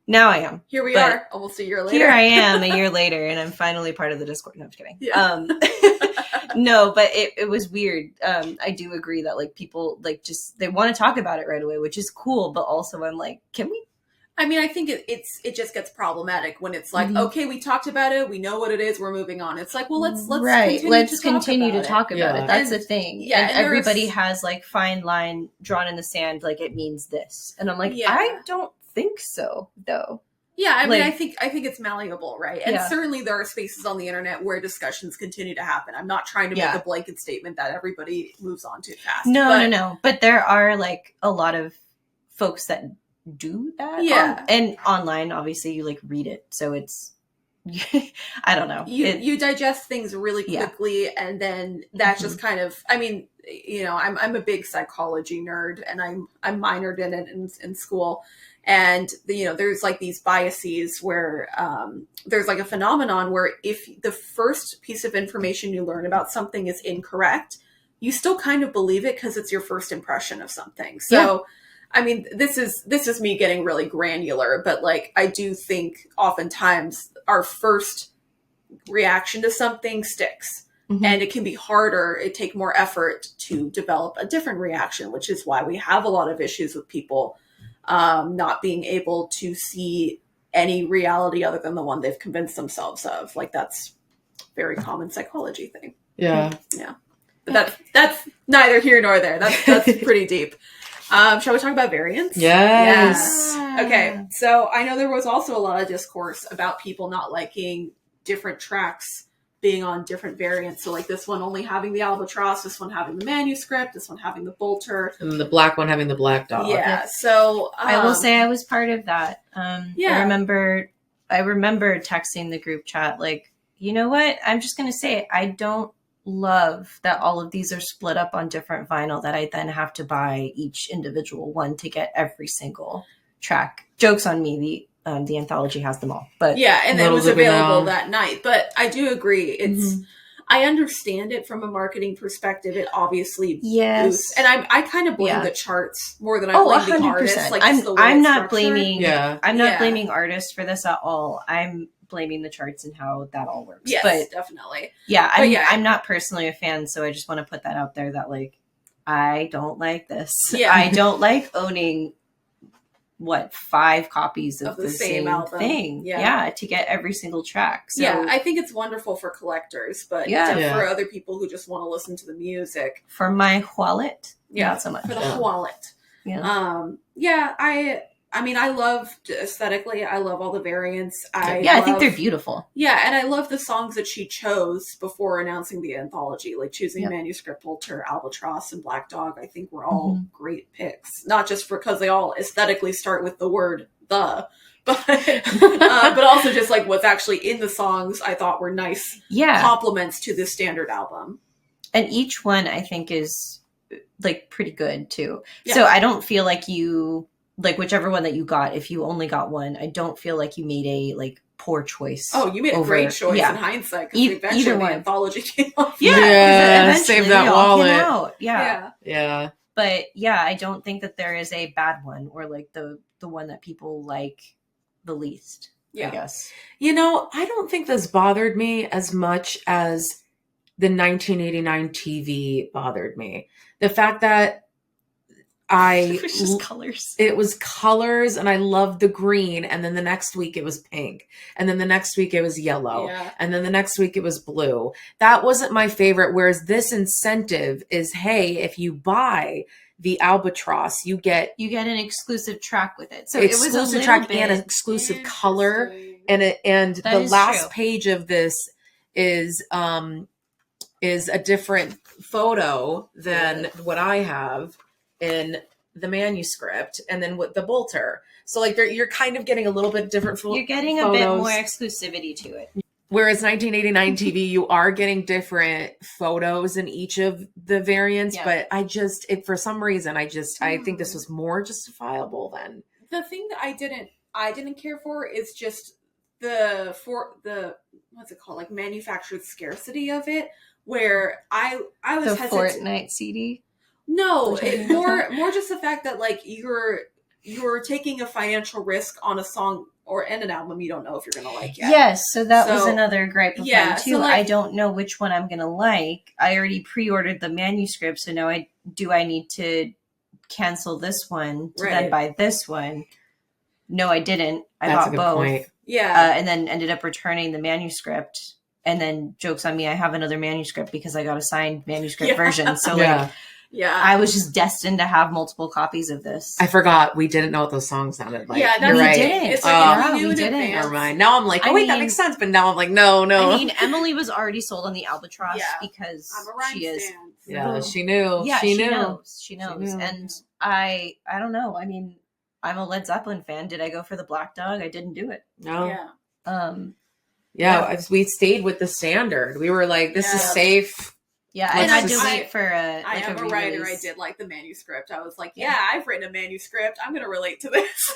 Now I am. Here we are, almost a year later. Here I am a year later, and I'm finally part of the Discord. No, I'm just kidding. Yeah. No, but it was weird. I do agree that like people like just they want to talk about it right away, which is cool. But also, I'm like, can we? I mean, I think it just gets problematic when it's like, okay, we talked about it, we know what it is, we're moving on. It's like, well, let's continue to talk about it. That's the thing. Yeah, and everybody has like fine line drawn in the sand, like it means this, and I'm like, I don't think so, though. Yeah, I mean, I think it's malleable, right? And certainly there are spaces on the internet where discussions continue to happen. I'm not trying to make a blanket statement that everybody moves on too fast. No. But there are like a lot of folks that do that. And online, obviously, you like read it, so it's I don't know. You digest things really quickly, and then that's just kind of. I mean, you know, I'm a big psychology nerd, and I'm minored in it in school. And, you know, there's like these biases where there's like a phenomenon where if the first piece of information you learn about something is incorrect, you still kind of believe it because it's your first impression of something. So, I mean, this is me getting really granular, but like, I do think oftentimes our first reaction to something sticks. And it can be harder, it take more effort to develop a different reaction, which is why we have a lot of issues with people not being able to see any reality other than the one they've convinced themselves of. Like that's a very common psychology thing. Yeah. But that's neither here nor there. That's pretty deep. Shall we talk about variants? Yes. Yeah. Okay. So I know there was also a lot of discourse about people not liking different tracks being on different variants. So like this one only having the albatross, this one having the manuscript, this one having the bolter. And the black one having the black dog. Yeah. So I will say I was part of that. I remember texting the group chat like, you know what? I'm just going to say it. I don't love that all of these are split up on different vinyl that I then have to buy each individual one to get every single track. Joke's on me. The anthology has them all, but and it was available that night. But I do agree. It's I understand it from a marketing perspective. It obviously boosts, and I kind of blame the charts more than I blame the artists. Like I'm not blaming. I'm not blaming artists for this at all. I'm blaming the charts and how that all works. Yes, but definitely. I'm not personally a fan, so I just want to put that out there that like I don't like this. I don't like owning 5 copies of the same album thing to get every single track. So I think it's wonderful for collectors, but for other people who just want to listen to the music, for my wallet, not so much for the wallet. I mean, I love aesthetically. I love all the variants. I think they're beautiful. Yeah, and I love the songs that she chose before announcing the anthology, like choosing Manuscript, Bolter, Albatross, and Black Dog. I think were all great picks, not just because they all aesthetically start with the word "the," but also just like what's actually in the songs. I thought were nice compliments to the standard album, and each one I think is like pretty good too. So I don't feel like you. Like whichever one that you got, if you only got one, I don't feel like you made a like poor choice. Oh, you made a great choice in hindsight because eventually the anthology came off. Save that wallet. Yeah. But I don't think that there is a bad one or like the one that people like the least. Yeah. I guess. I don't think this bothered me as much as the 1989 TV bothered me. The fact that It was just colors. it was colors, and I loved the green, and then the next week it was pink, and then the next week it was yellow, and then the next week it was blue. That wasn't my favorite. Whereas this incentive is, hey, if you buy the albatross, you get an exclusive track with it. So exclusive it was a track bit, and an exclusive color, and That the is last true. page of this is a different photo than what I have in the manuscript, and then with the bolter. So like you're kind of getting a little bit different you're getting photos. a bit more exclusivity to it. Whereas 1989 TV, you are getting different photos in each of the variants. Yeah. But for some reason, I think this was more justifiable then. The thing that I didn't care for is just the what's it called, like manufactured scarcity of it, where I was The hesitant. Fortnite CD. No, more just the fact that like you're taking a financial risk on a song and an album you don't know if you're gonna like yet. Yes, so that was another gripe of mine too. So like, I don't know which one I'm gonna like. I already pre-ordered the manuscript, so now I need to cancel this one to then buy this one. No, I didn't. I That's bought a good both. Point. Yeah, and then ended up returning the manuscript. And then joke's on me, I have another manuscript because I got a signed manuscript version. So like, I was just destined to have multiple copies of this. I forgot we didn't know what those songs sounded like. Yeah, you're right. Didn't. It's like we didn't. Never mind. Now I'm like, that makes sense. But now I'm like, no. I mean, Emily was already sold on the Albatross because I'm a Rhyme she is. fan, so. Yeah, she knew. Yeah, she knew. knows. She knows. And I don't know. I mean, I'm a Led Zeppelin fan. Did I go for the Black Dog? I didn't do it. No. Yeah. We stayed with the standard. We were like, this is safe. Yeah, I had to wait for a. I am a writer. I did like the manuscript. I was like, I've written a manuscript. I'm gonna relate to this.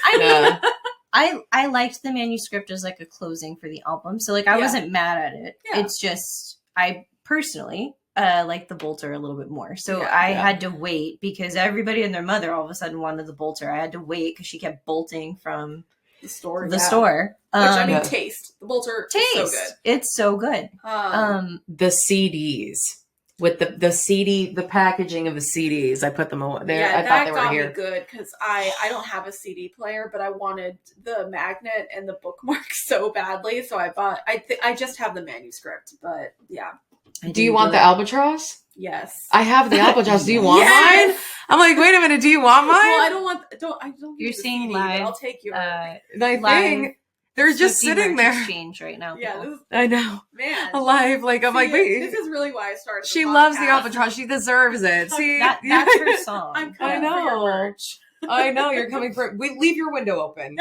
I liked the manuscript as like a closing for the album, so like I wasn't mad at it. Yeah. It's just I personally like the bolter a little bit more, so I had to wait because everybody and their mother all of a sudden wanted the bolter. I had to wait because she kept bolting from the store. Which I mean, taste the bolter. Is so good. It's so good. The CDs. With the CD, the packaging of the CDs, I put them there. Yeah, I thought they were got here. Me good because I don't have a CD player, but I wanted the magnet and the bookmark so badly, so I bought. I just have the manuscript, but yeah. Do you want the Albatross? Yes, I have the Albatross. Do you want mine? I'm like, wait a minute. Do you want mine? Well, I don't. You're seeing CD, live. I'll take your. Thing. They're just sitting there. Exchange right now. Yeah, I know. Man, alive. Like I'm like, wait. This is really why I started. She loves the Albatross. She deserves it. See, that's her song. I'm coming for your merch. I know you're coming for. Leave your window open.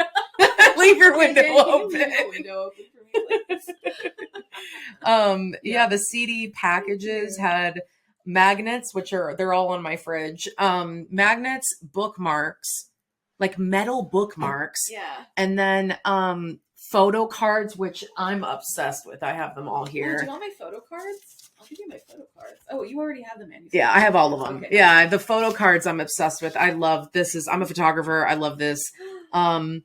Leave your window open. Leave your window open for me, please. The CD packages had magnets, they're all on my fridge. Magnets, bookmarks, like metal bookmarks. Yeah. And then photo cards, which I'm obsessed with. I have them all here. Oh, do you want my photo cards? I'll give you my photo cards. Oh, you already have the manuscript. Yeah, I have all of them. Okay. Yeah, the photo cards I'm obsessed with. I love I'm a photographer. I love this. And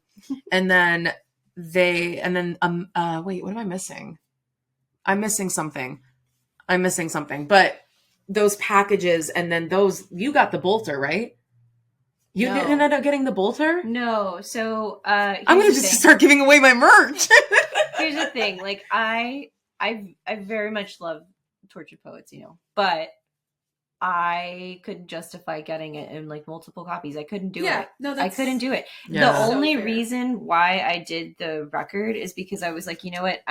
then wait, what am I missing? I'm missing something. But those packages and then you got the bolter, right? You didn't end up getting the bolter? No. So I'm gonna just start giving away my merch. Here's the thing. Like I very much love Tortured Poets, but I couldn't justify getting it in like multiple copies. I couldn't do it. No, I couldn't do it. Yeah. The only reason why I did the record is because I was like, you know what,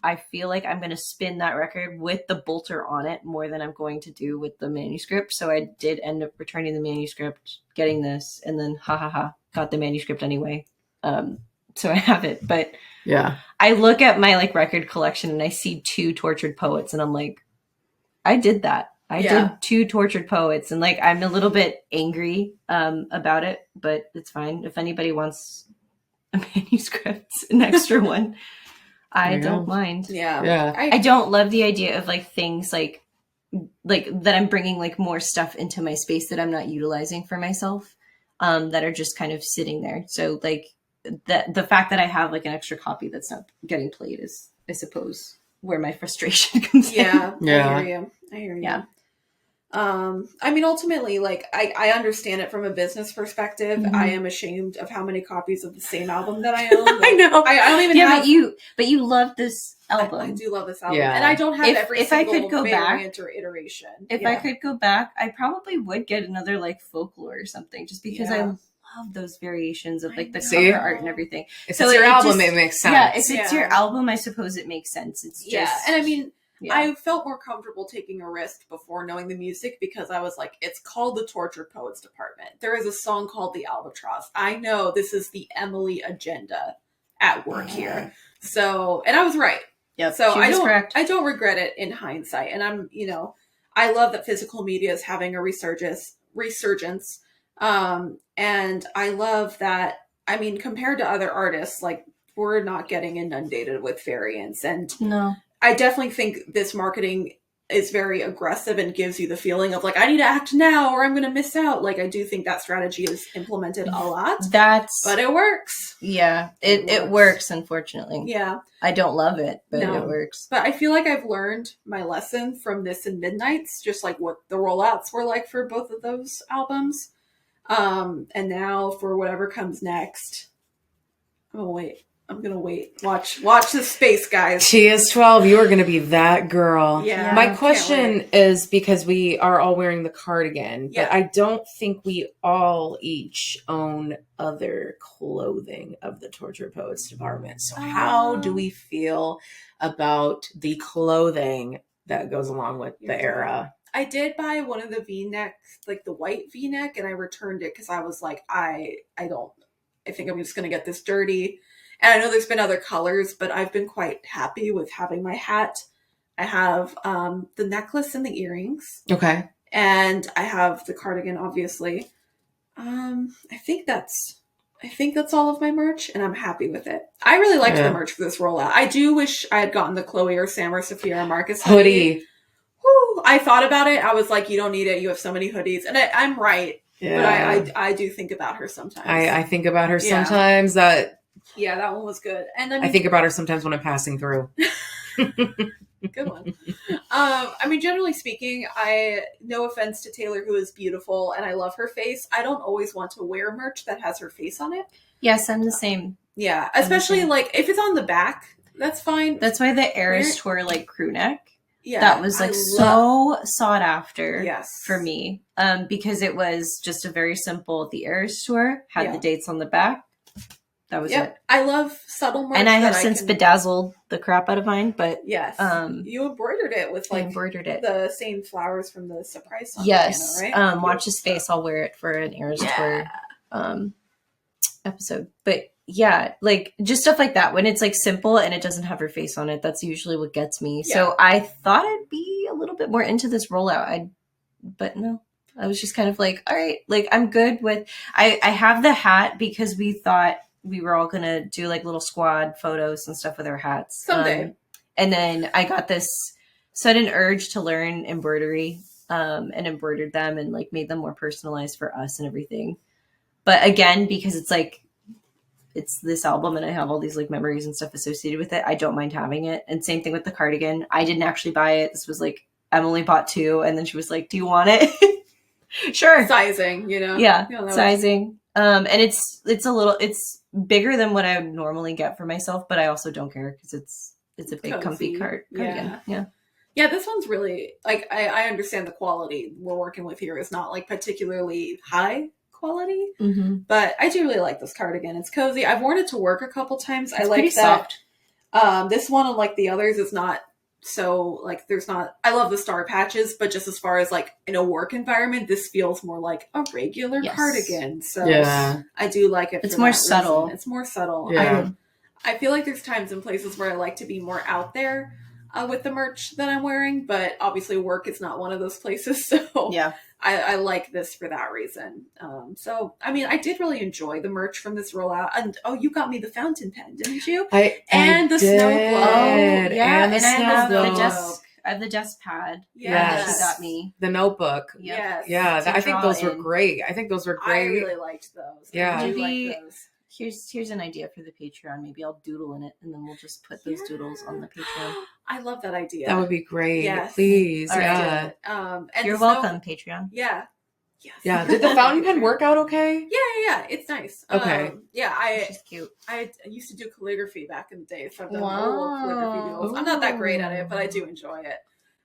I feel like I'm going to spin that record with the bolter on it more than I'm going to do with the manuscript. So I did end up returning the manuscript, getting this, and then got the manuscript anyway. So I have it. But yeah, I look at my like record collection and I see 2 Tortured Poets and I'm like, I did that. I did 2 Tortured Poets, and like I'm a little bit angry about it, but it's fine. If anybody wants a manuscript, an extra one, I don't mind. Yeah. I don't love the idea of like things like that I'm bringing like more stuff into my space that I'm not utilizing for myself, that are just kind of sitting there. So like the fact that I have like an extra copy that's not getting played is, I suppose, where my frustration comes in. I hear you. Yeah. I mean, ultimately, like, I understand it from a business perspective. Mhm. I am ashamed of how many copies of the same album that I own. Like, I know. I don't even Yeah, have. but you love this album. I do love this album, Yeah. and I don't have every If I single could go variant back, or iteration. If I could go back, I probably would get another like folklore or something, just because I love those variations of like the cover art and everything. If So it's your it album, just- it makes sense. Yeah, if it's your album, I suppose it makes sense. It's just and I mean, yeah. I felt more comfortable taking a risk before knowing the music because I was like, it's called the Torture Poets Department. There is a song called The Albatross. I know this is the Emily agenda at work here. So, and I was right. Yep, so she was correct. I don't regret it in hindsight. And I'm, I love that physical media is having a resurgence. And I love that, I mean, compared to other artists, like, we're not getting inundated with variants. And no. I definitely think this marketing is very aggressive and gives you the feeling of like, I need to act now or I'm going to miss out. Like, I do think that strategy is implemented a lot. But it works. Yeah, it works, unfortunately. Yeah. I don't love it, but it works. But I feel like I've learned my lesson from this and Midnights, just like what the rollouts were like for both of those albums. And now for whatever comes next, I'm gonna wait. Watch this space, guys. TS12, you are going to be that girl. Yeah. My question is, because we are all wearing the cardigan, Yeah. but I don't think we all each own other clothing of the Torture Poets Department. So how do we feel about the clothing that goes along with the era? I did buy one of the V-neck, like the white V-neck, and I returned it because I was like, I think I'm just gonna get this dirty. And I know there's been other colors, but I've been quite happy with having my hat. I have the necklace and the earrings. Okay. And I have the cardigan, obviously. I think that's all of my merch, and I'm happy with it. I really liked the merch for this rollout. I do wish I had gotten the Chloe or Sam or Sophia or Marcus hoodie. Whew, I thought about it. I was like, you don't need it. You have so many hoodies. And I'm right. Yeah. But I do think about her sometimes. I think about her sometimes. That one was good. And I think about her sometimes when I'm passing through. Good one. I mean, generally speaking, no offense to Taylor, who is beautiful, and I love her face. I don't always want to wear merch that has her face on it. Yes, I'm the same. Yeah, especially like if it's on the back, that's fine. That's why the Eras Tour like crew neck. Yeah, that was like so sought after for me. Because it was just a very simple. The Eras Tour had the dates on the back. That was it. I love subtle merch. And I have since bedazzled the crap out of mine, but yes, you embroidered it with like the same flowers from the surprise song. Yes, piano, right? Watch His Face. I'll wear it for an Eras Tour episode. But yeah, like just stuff like that when it's like simple and it doesn't have her face on it. That's usually what gets me. Yeah. So I thought I'd be a little bit more into this rollout. But no. I was just kind of like, all right, like I'm good with. I have the hat because we thought we were all gonna do like little squad photos and stuff with our hats someday. And then I got this sudden urge to learn embroidery and embroidered them and like made them more personalized for us and everything. But again, because it's like it's this album and I have all these like memories and stuff associated with it, I don't mind having it. And same thing with the cardigan. I didn't actually buy it. This was like Emily bought 2 and then she was like, do you want it? Sure. Sizing, Yeah, sizing. And it's bigger than what I would normally get for myself, but I also don't care because it's a big cozy, comfy cardigan. Yeah, this one's really like I understand the quality we're working with here is not like particularly high quality, but I do really like this cardigan. It's cozy. I've worn it to work a couple times. I like that. Soft. This one, unlike the others, is not so like there's not. I love the star patches, but just as far as like in a work environment, this feels more like a regular cardigan. So I do like it. It's more subtle. It's more subtle. Yeah. I feel like there's times and places where I like to be more out there with the merch that I'm wearing, but obviously work is not one of those places. So yeah, I like this for that reason. So, I mean, I did really enjoy the merch from this rollout. And you got me the fountain pen, didn't you? And the snow globe. Oh, yeah. And I have the desk pad. Yes. She got me. The notebook. Yes. Yeah. I think those were great. I think those were great. I really liked those. Yeah. I like those. Here's an idea for the Patreon. Maybe I'll doodle in it, and then we'll just put those doodles on the Patreon. I love that idea. That would be great. Yes. Please. All right. Yeah. And You're welcome, Patreon. Yeah. Yes. Yeah. Did the fountain pen work out okay? Yeah. It's nice. Okay. She's cute. I used to do calligraphy back in the day, so I've done Wow. little calligraphy doodles. I'm not that great at it, but I do enjoy it.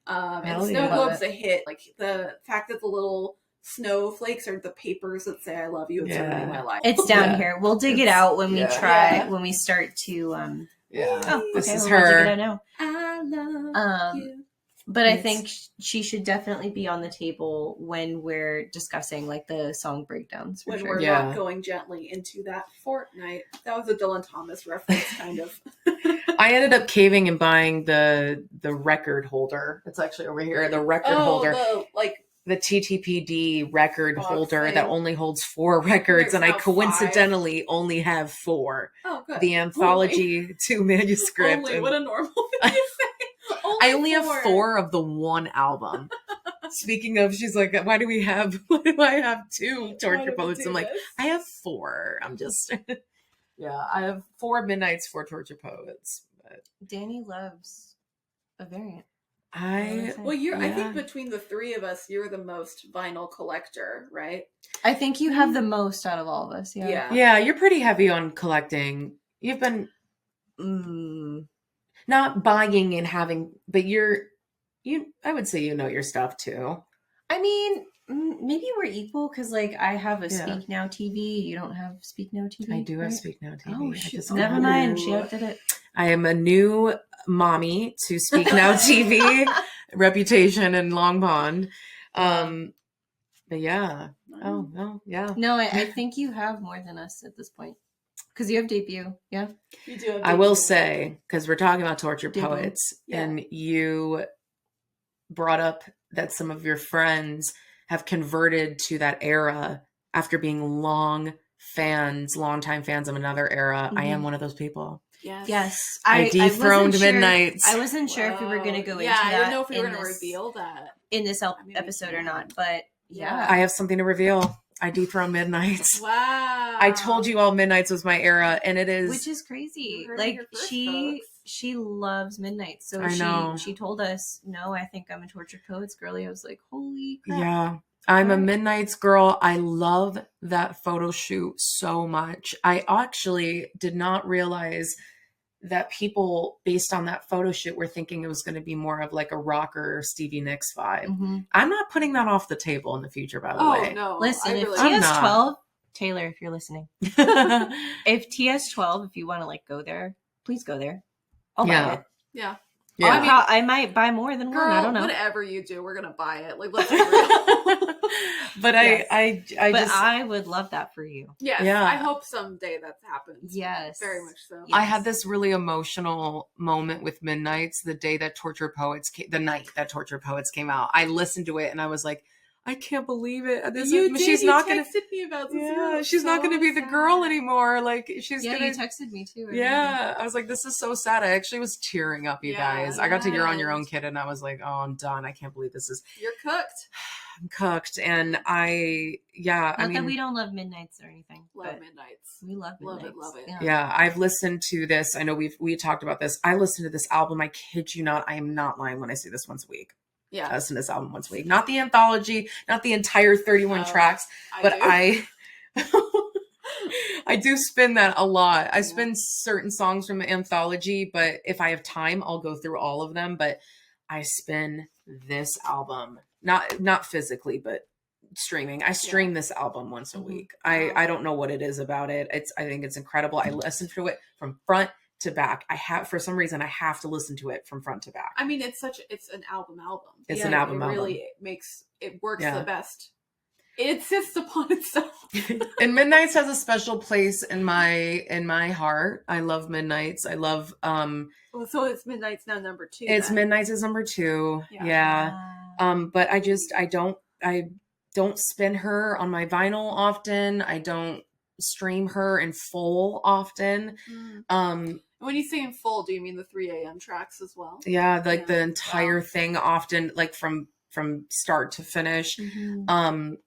And Hell snow yeah. globe's a hit. Like the fact that the little snowflakes are the papers that say "I love you" it's ruining my life. It's down Yeah. here. We'll dig it out when we try. Yeah. When we start to. Yeah. Oh, This okay, is well, we'll dig it her. out now. I love you. But I It's- think she should definitely be on the table when we're discussing like the song breakdowns. For When sure. we're Yeah. not going gently into that Fortnite. That was a Dylan Thomas reference, kind of. I ended up caving and buying the record holder. It's actually over here. The record holder. The TTPD record Box holder thing. that only holds 4 records, There's and I now coincidentally only have 4. Oh, good. The anthology, 2 manuscript. Only, and what a normal thing to say. I only have 4 of the one album. Speaking of, she's like, why do I have 2 Torture Poets? I'm like, I have 4. I'm just, yeah, I have 4 Midnights, 4 Torture Poets. But Dani loves a variant. Well, I yeah. think between the 3 of us, you're the most vinyl collector, right? I think you have the most out of all of us. Yeah. Yeah, you're pretty heavy on collecting. You've been not buying and having, but I would say you know your stuff too. I mean, maybe we're equal because like I have a Yeah. Speak Now TV. You don't have Speak Now TV. I do have right? Speak Now TV. Oh I shoot! just Never got mind. it. She outdid it. I am a new mommy to Speak Now TV, Reputation and Long Pond. But yeah. Oh, well, yeah. No, I think you have more than us at this point because you have debut. Yeah. You do. I will say, because we're talking about Torture Debut. Poets, Yeah. and you brought up that some of your friends have converted to that era after being longtime fans of another era. I am one of those people. Yes. I dethroned wasn't sure- Midnights. I wasn't sure if we were going to go into I that. didn't know if we were in going to this- reveal that. in this I mean, we episode or can. not, but yeah. I have something to reveal. I dethroned Midnights. Wow. I told you all Midnights was my era, and it is. Which is crazy. You heard it Like here first, she folks. she loves Midnight. So I know. she told us, no, I think I'm a Tortured Poets girly. I was like, holy crap. Yeah. I'm a Right. Midnights girl. I love that photo shoot so much. I actually did not realize that people, based on that photo shoot, were thinking it was going to be more of like a rocker Stevie Nicks vibe. Mhm. I'm not putting that off the table in the future, by the Oh, way. no. Listen, I if really I'm TS12, Taylor, if you're listening, if TS12, if you want to like go there, please go there. I'll Yeah. buy it. Yeah. Yeah. I mean, I might buy more than Girl, one. I don't know. whatever you do, we're going to buy it. Like, let's be real. But Yes. I but just I would love that for you. Yes. Yeah. I hope someday that happens. Yes. Very much so. Yeah. I had this really emotional moment with Midnights the day that Torture Poets the night that Torture Poets came out. I listened to it and I was like, I can't believe it. She's not gonna. texted me about this. Yeah, You she's were not so going to be the sad. girl anymore. Like she's Yeah, gonna. you texted me too. I remember. Yeah, I was like, this is so sad. I actually was tearing up, you Yeah, guys. I got to You're on Your Own, yes. Kid, and I was like, oh, I'm done. I can't believe this is You're cooked. I'm cooked. And I Not mean, that we don't love Midnights or anything. Love but Midnights. we love Love Midnights. it, love it. yeah, I've listened to this. I know we talked about this. I listened to this album. I kid you not. I am not lying when I say this once a week. Yeah. I listen to this album once a week. Not the anthology, not the entire 31 Oh, tracks, but do. I do spin that a lot. I Yeah. spin certain songs from the anthology, but if I have time, I'll go through all of them. But I spin this album, not physically, but streaming. I stream this album once a Mhm. week. Wow. I don't know what it is about it. I think it's incredible. I listen to it from front to back. For some reason I have to listen to it from front to back. I mean, it's an album. It's an album. It really works Yeah. the best. It insists upon itself. And Midnights has a special place in my heart. I love Midnights. I love Well, so it's Midnight's now number 2. it's then. Midnights is number 2. Yeah. Yeah. But I don't spin her on my vinyl often. I don't stream her in full often. Mm. When you say in full, do you mean the 3 a.m. tracks as well? Yeah, like Yeah. the entire Wow. thing often, like from start to finish. Mhm.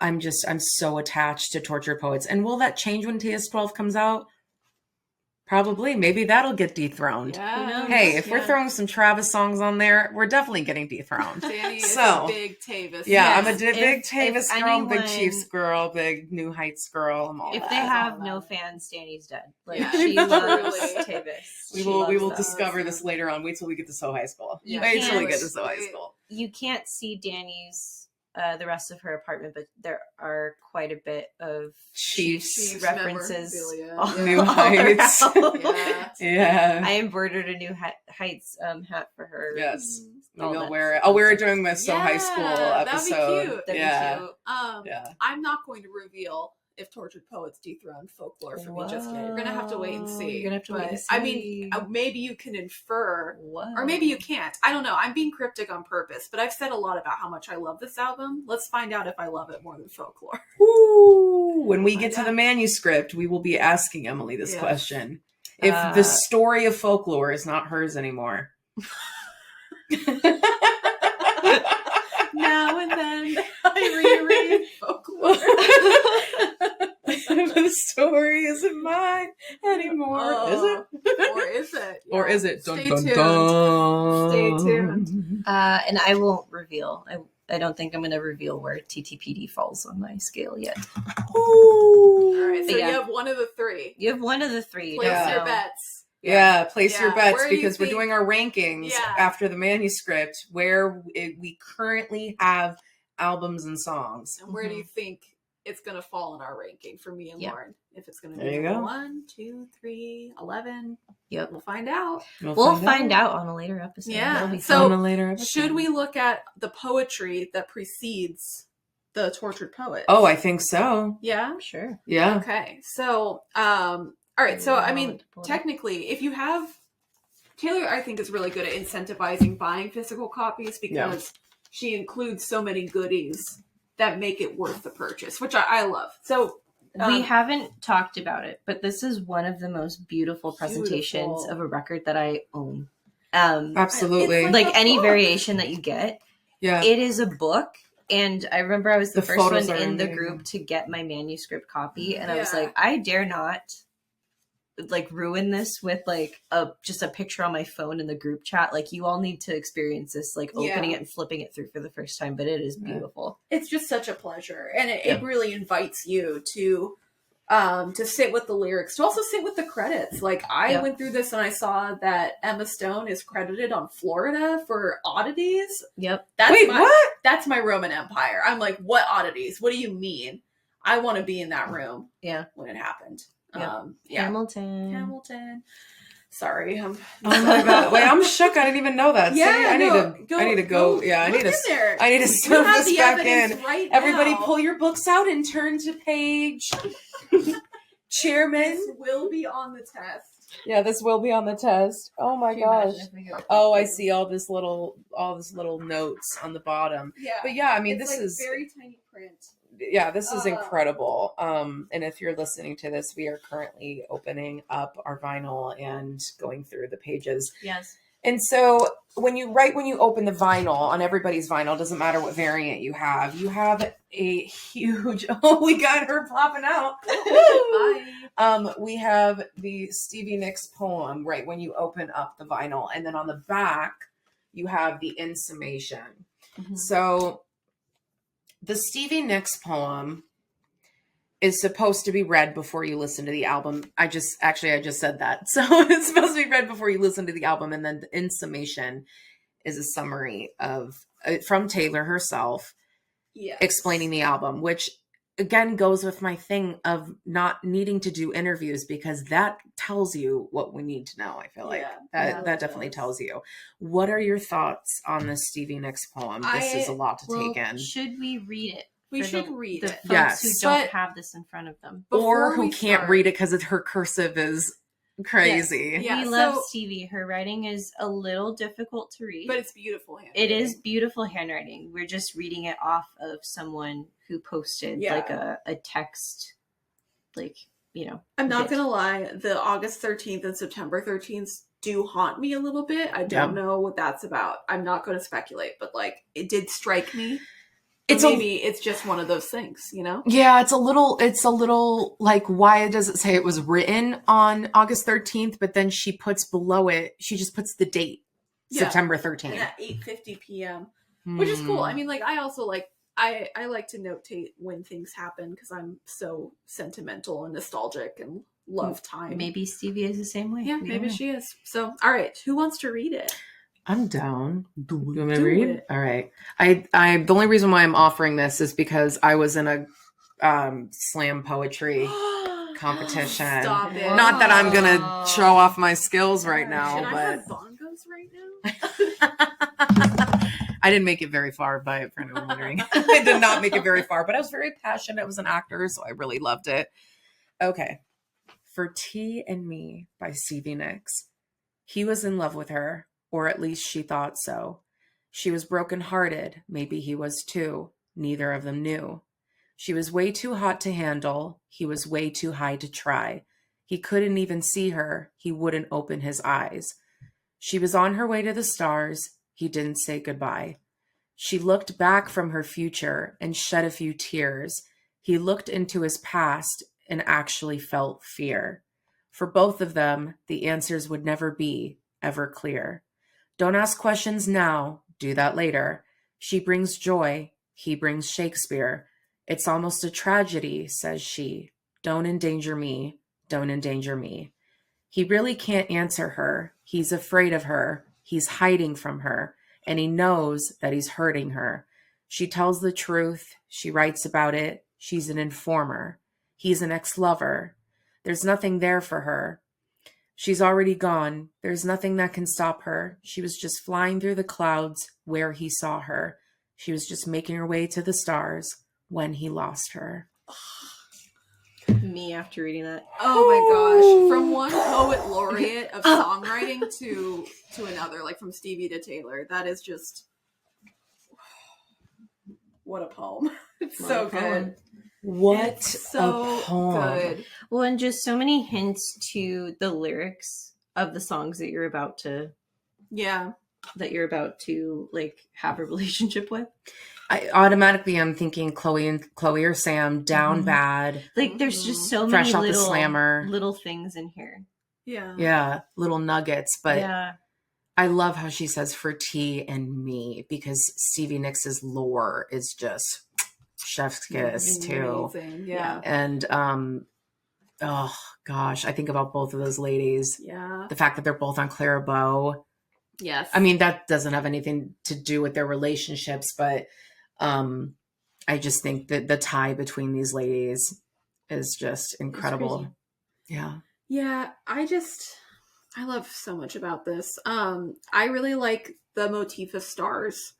I'm so attached to Tortured Poets. And will that change when TS12 comes out? Probably. Maybe that'll get dethroned. Yeah. Hey, if we're throwing some Travis songs on there, we're definitely getting dethroned. Dani is So, a big Tavis. Yeah, Yes, I'm a big Tavis girl, anyone- big Chiefs girl, big New Heights girl. I'm all If that. they have no fans, Dani's dead. Like Yeah, she truly. loves Tavis. We She will loves them. discover this later on. Wait till we get to So High School. You Wait till we can't- get to So High School. You can't see Dani's the rest of her apartment, but there are quite a bit of Chiefs references. memorabilia. all- New all Heights. around. Yeah. Yeah. I embroidered a New Heights hat for her. Yes. All Maybe I'll that wear it. stuff. I'll wear it during my So High School That'd episode. be cute. That'd be yeah. cute. Yeah. I'm not going to reveal if Tortured Poets dethroned folklore for me just yet. You're gonna have to wait and see. You're gonna have to wait But, and see. I mean, maybe you can infer, Whoa. or maybe you can't. I don't know. I'm being cryptic on purpose, but I've said a lot about how much I love this album. Let's find out if I love it more than folklore. Ooh, when we get to Yeah. the manuscript, we will be asking Emily this Yes. question. If the story of folklore is not hers anymore. Now and then I reread folklore. The story isn't mine anymore. Is it? Or is it? Or Yeah. is it? Dun, Stay dun, tuned. dun. Stay tuned. And I won't reveal. I don't think I'm going to reveal where TTPD falls on my scale yet. Ooh. All right, so But yeah. you have one of the three. You have one of the three. Place Yeah. your bets. Yeah, place your Yeah. bets Where do you because we're think- doing our rankings Yeah. after the manuscript where we currently have albums and songs. And where do you think it's going to fall in our ranking for me and Yeah. Lauren? If it's going to There be you number go. 1, 2, 3, 11. Yep. We'll find out. We'll find out on a later episode. Yeah. That'll be So- On a later episode. Should we look at the poetry that precedes the Tortured Poet? Oh, I think so. Yeah? fun. Sure. Yeah. Okay. So, all right. So, I mean, Pull it up. technically, if you have Taylor, I think is really good at incentivizing buying physical copies because she includes so many goodies that make it worth the purchase, which I love. So We haven't talked about it, but this is one of the most beautiful presentations Beautiful. of a record that I own. Absolutely. It's Like a any book. variation that you get, yeah. it is a book. And I remember I was the The first photos one are in the amazing. group to get my manuscript copy, and I was Yeah. like, I dare not like ruin this with like just a picture on my phone in the group chat. Like, you all need to experience this, like opening Yeah. it and flipping it through for the first time. But it is Yeah. beautiful. it's just such a pleasure, and it Yeah. really invites you to sit with the lyrics, to also sit with the credits. Like I Yeah. went through this and I saw that Emma Stone is credited on Florida for Oddities. Yep. That's Wait, my, what? That's my Roman Empire. I'm like, what oddities? What do you mean? I want to be in that room. Yeah. When it happened. Yeah. Yeah. Hamilton. Hamilton. Sorry. Oh my god! Wait, I'm shook. I didn't even know that. See, Yeah, I need no, to. I need to go. Yeah, I look need to. in there. I need to We serve have this the back evidence in. right Everybody, now. pull your books out and turn to page. Chairman. This will be on the test. Yeah, this will be on the test. Oh my Can you gosh. imagine if we got Oh, I copies? see all this little notes on the bottom. Yeah. But yeah, I mean, It's this like is very tiny print. yeah, this is Uh, incredible. And if you're listening to this, we are currently opening up our vinyl and going through the pages. Yes. And so when you open the vinyl, on everybody's vinyl, doesn't matter what variant you have a huge oh, we got her popping out. Bye. We have the Stevie Nicks poem right when you open up the vinyl, and then on the back you have the in summation. Mhm. So the Stevie Nicks poem is supposed to be read before you listen to the album. I just said that. So it's supposed to be read before you listen to the album. And then the in summation is a summary of from Taylor herself Yeah. explaining the album, which again goes with my thing of not needing to do interviews because that tells you what we need to know. I feel like Yeah, that definitely tells you. What are your thoughts on the Stevie Nicks poem? This is a lot to Well, take in. should we read it? We for should the, read the it. folks Yes. who don't But- have this in front of them. Or Before who we can't start- read it because her cursive is crazy. Yeah, we love so- Stevie. Her writing is a little difficult to read. But it's beautiful. It is beautiful handwriting. We're just reading it off of someone who posted Yeah. like a text, like, you know. I'm not bit. gonna lie, the August 13th and September 13th do haunt me a little bit. I don't know what that's about. I'm not gonna speculate, but like it did strike me. Maybe it's just one of those things, you know? Yeah, it's a little like, why does it say it was written on August 13th, but then she puts below it, she just puts the date, September 13th. And at 8:50 p.m., which is cool. I mean, like, I also like, I like to notate when things happen because I'm so sentimental and nostalgic and love time. Maybe Stevie is the same way. Yeah, maybe she is. So, all right, who wants to read it? I'm down. You want me to Do read? it. All right. I the only reason why I'm offering this is because I was in a slam poetry competition. Stop it. Not that I'm gonna show off my skills right now, Should I but have bongos right now? I didn't make it very far, by for anyone wondering. I did not make it very far, but I was very passionate. I was an actor, so I really loved it. Okay. For T and Me by Stevie Nicks. He was in love with her, or at least she thought so. She was brokenhearted, maybe he was too. Neither of them knew. She was way too hot to handle. He was way too high to try. He couldn't even see her. He wouldn't open his eyes. She was on her way to the stars. He didn't say goodbye. She looked back from her future and shed a few tears. He looked into his past and actually felt fear. For both of them, the answers would never be ever clear. Don't ask questions now. Do that later. She brings joy. He brings Shakespeare. It's almost a tragedy, says she. Don't endanger me. Don't endanger me. He really can't answer her. He's afraid of her. He's hiding from her. And he knows that he's hurting her. She tells the truth. She writes about it. She's an informer. He's an ex-lover. There's nothing there for her. She's already gone. There's nothing that can stop her. She was just flying through the clouds where he saw her. She was just making her way to the stars when he lost her. Me after reading that. Oh my gosh. From one poet laureate of songwriting to another, like from Stevie to Taylor. That is just, what a poem. It's so good. What It's so a poem. good. Well, and just so many hints to the lyrics of the songs that you're about to Yeah. like have a relationship with. I automatically am thinking Chloe or Sam, Down Bad. Like there's just so Fresh many Out the Slammer. little things in here. Yeah. Yeah, little nuggets. But yeah. I love how she says for T and me, because Stevie Nicks' lore is just chef's kiss too. Amazing. Yeah. And oh gosh, I think about both of those ladies. Yeah. The fact that they're both on Clara Bow. Yes. I mean, that doesn't have anything to do with their relationships, but I just think that the tie between these ladies is just incredible. Yeah. Yeah, I love so much about this. I really like the motif of stars.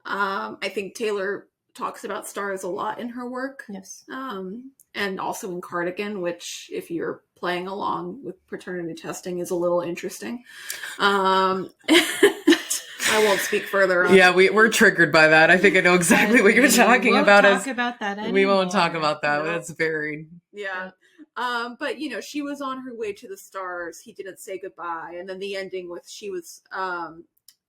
I think Taylor talks about stars a lot in her work. Yes. And also in Cardigan, which if you're playing along with paternity testing is a little interesting. I won't speak further on. Yeah, we're triggered by that. I think I know exactly what you're talking about. About that anymore. We won't talk about that. No. That's very... Yeah. But you know, she was on her way to the stars. He didn't say goodbye. And then the ending with she was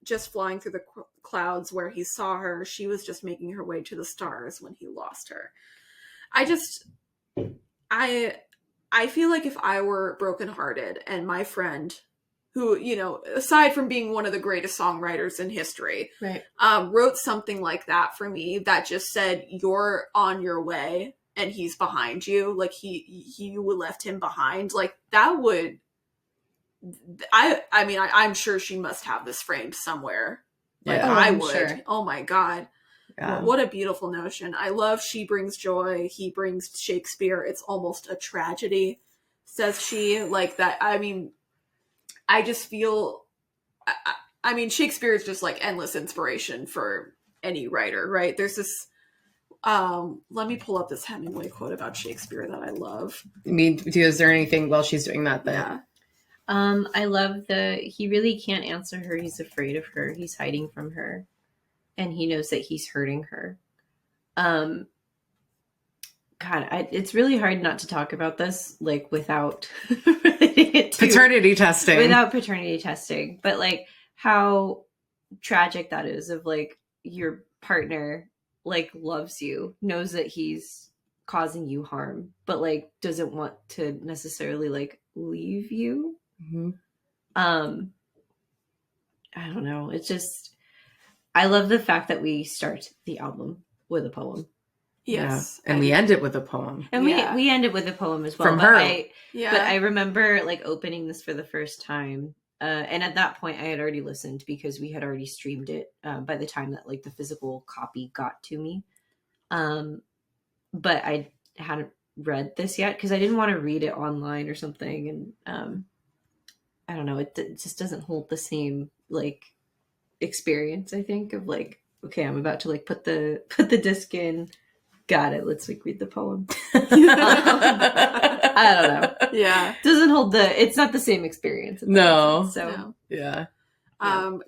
just flying through the clouds where he saw her. She was just making her way to the stars when he lost her. I feel like if I were brokenhearted and my friend, who, you know, aside from being one of the greatest songwriters in history, right, wrote something like that for me that just said, you're on your way and he's behind you, like you left him behind, like that would, I mean, I'm sure she must have this framed somewhere. Like Yeah. I I'm would. sure. Oh my God. Yeah. What a beautiful notion. I love she brings joy, he brings Shakespeare. It's almost a tragedy, says she. Like that. I mean, I just feel, I mean, Shakespeare is just like endless inspiration for any writer, right? There's this, let me pull up this Hemingway quote about Shakespeare that I love. I mean, is there anything while she's doing that? Yeah. I love he really can't answer her. He's afraid of her. He's hiding from her. And he knows that he's hurting her. God, it's really hard not to talk about this, like, without relating it to Paternity testing. without paternity testing. But like how tragic that is of like your partner like loves you, knows that he's causing you harm, but like doesn't want to necessarily like leave you. Mm-hmm. I don't know. It's just, I love the fact that we start the album with a poem. Yes. Yeah. And we end it with a poem. And we end it with a poem as well. From but her. But I remember like opening this for the first time. And at that point I had already listened because we had already streamed it by the time that like the physical copy got to me. But I hadn't read this yet because I didn't want to read it online or something. And I don't know, it just doesn't hold the same like experience, I think, of like, okay, I'm about to like put the disc in. Got it. Let's like read the poem. I don't know. Yeah. Doesn't hold it's not the same experience. No. So No. Yeah.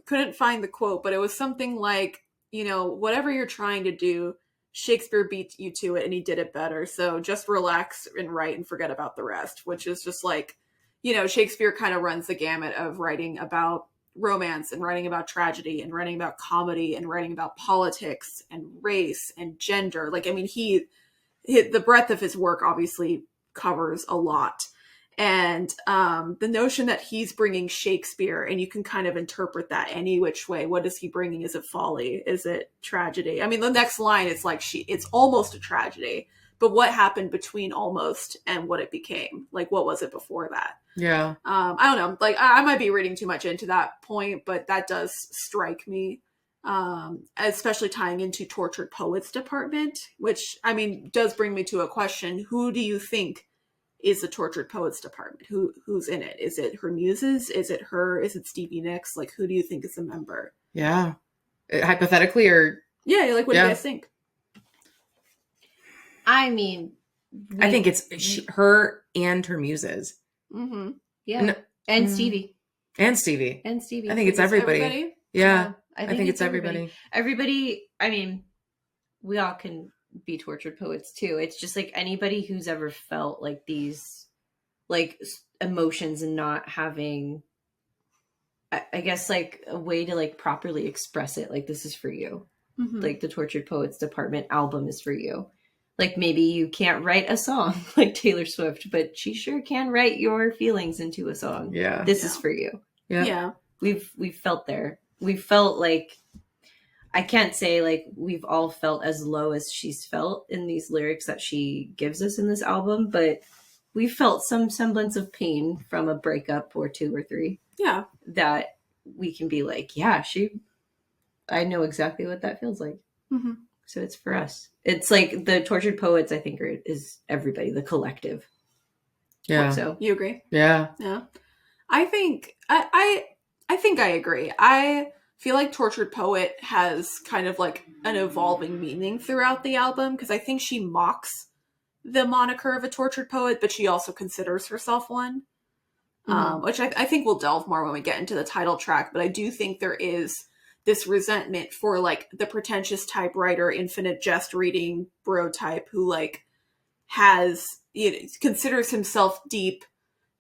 Couldn't find the quote, but it was something like, whatever you're trying to do, Shakespeare beat you to it and he did it better. So just relax and write and forget about the rest, which is just like, Shakespeare kind of runs the gamut of writing about romance and writing about tragedy and writing about comedy and writing about politics and race and gender. Like, I mean, the breadth of his work obviously covers a lot. And the notion that he's bringing Shakespeare, and you can kind of interpret that any which way. What is he bringing? Is it folly? Is it tragedy? I mean, the next line is like, it's almost a tragedy, but what happened between almost and what it became? Like, what was it before that? Yeah. I don't know. Like, I might be reading too much into that point, but that does strike me. Especially tying into Tortured Poets Department, which, I mean, does bring me to a question. Who do you think is the Tortured Poets Department? Who's in it? Is it her muses? Is it her? Is it Stevie Nicks? Like, who do you think is a member? Yeah. Hypothetically, or... Yeah, like, what do you guys think? I mean... I think it's her and her muses. Mm-hmm. Yeah. And Stevie. And Stevie. And Stevie. I think it's everybody. Yeah. I think it's everybody. Everybody, I mean, we all can be tortured poets too. It's just like anybody who's ever felt like these like emotions and not having, I guess, like a way to like properly express it. Like, this is for you. Mm-hmm. Like, the Tortured Poets Department album is for you. Like, maybe you can't write a song like Taylor Swift, but she sure can write your feelings into a song. Yeah. This is for you. Yeah. We've felt there. We felt like, I can't say like we've all felt as low as she's felt in these lyrics that she gives us in this album, but we felt some semblance of pain from a breakup or two or three. Yeah. That we can be like, yeah, I know exactly what that feels like. Mm-hmm. So it's for us. It's like the Tortured Poets, I think, is everybody, the collective. Yeah. So you agree? Yeah. Yeah. I think I think I agree. I feel like Tortured Poet has kind of like an evolving meaning throughout the album, because I think she mocks the moniker of a tortured poet, but she also considers herself one. Which I think we'll delve more when we get into the title track. But I do think there is this resentment for like the pretentious typewriter, infinite jest reading bro type who like considers himself deep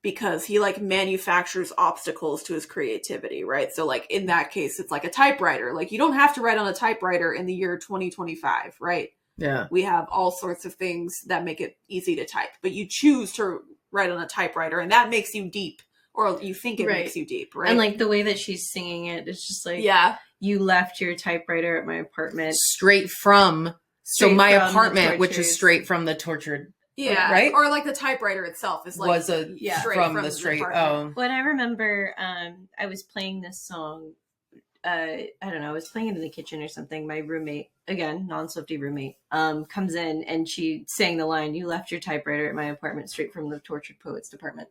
because he like manufactures obstacles to his creativity, right? So like in that case, it's like a typewriter. Like, you don't have to write on a typewriter in the year 2025, right? Yeah. We have all sorts of things that make it easy to type, but you choose to write on a typewriter, and that makes you deep, or you think it makes you deep, right? And like the way that she's singing it, it's just like, yeah, you left your typewriter at my apartment. Straight from my apartment, which is straight from the tortured. Yeah, right? Or like the typewriter itself is like was from the straight. Oh, when I remember, I was playing this song. I don't know. I was playing it in the kitchen or something. My roommate, again, non-Swiftie roommate, comes in and she sang the line, "You left your typewriter at my apartment," straight from the Tortured Poets Department.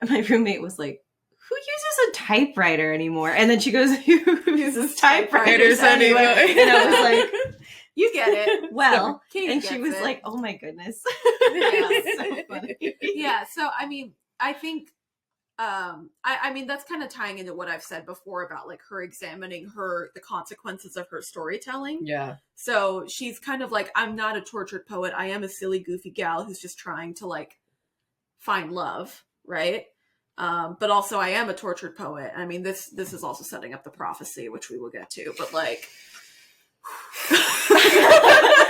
And my roommate was like, "Who uses a typewriter anymore?" And then she goes, "Who uses typewriters anyway?" And I was like, you get it. Well, Katie and she was it. like, "Oh my goodness." Yeah. So funny. Yeah. So, I mean, I think, I mean, that's kind of tying into what I've said before about like her examining the consequences of her storytelling. yeah. So she's kind of like, I'm not a tortured poet. I am a silly, goofy gal who's just trying to like find love. Right. But also I am a tortured poet. I mean, this is also setting up the prophecy, which we will get to, but like,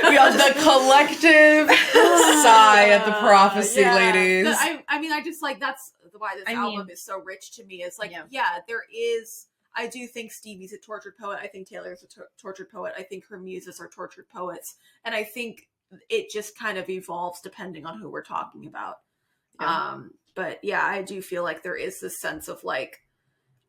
We all the collective sigh at the prophecy, ladies. I mean, I just like, that's why this album is so rich to me. It's like, there is, I do think Stevie's a tortured poet. I think Taylor's a tortured poet. I think her muses are tortured poets. And I think it just kind of evolves depending on who we're talking about. But yeah, I do feel like there is this sense of like,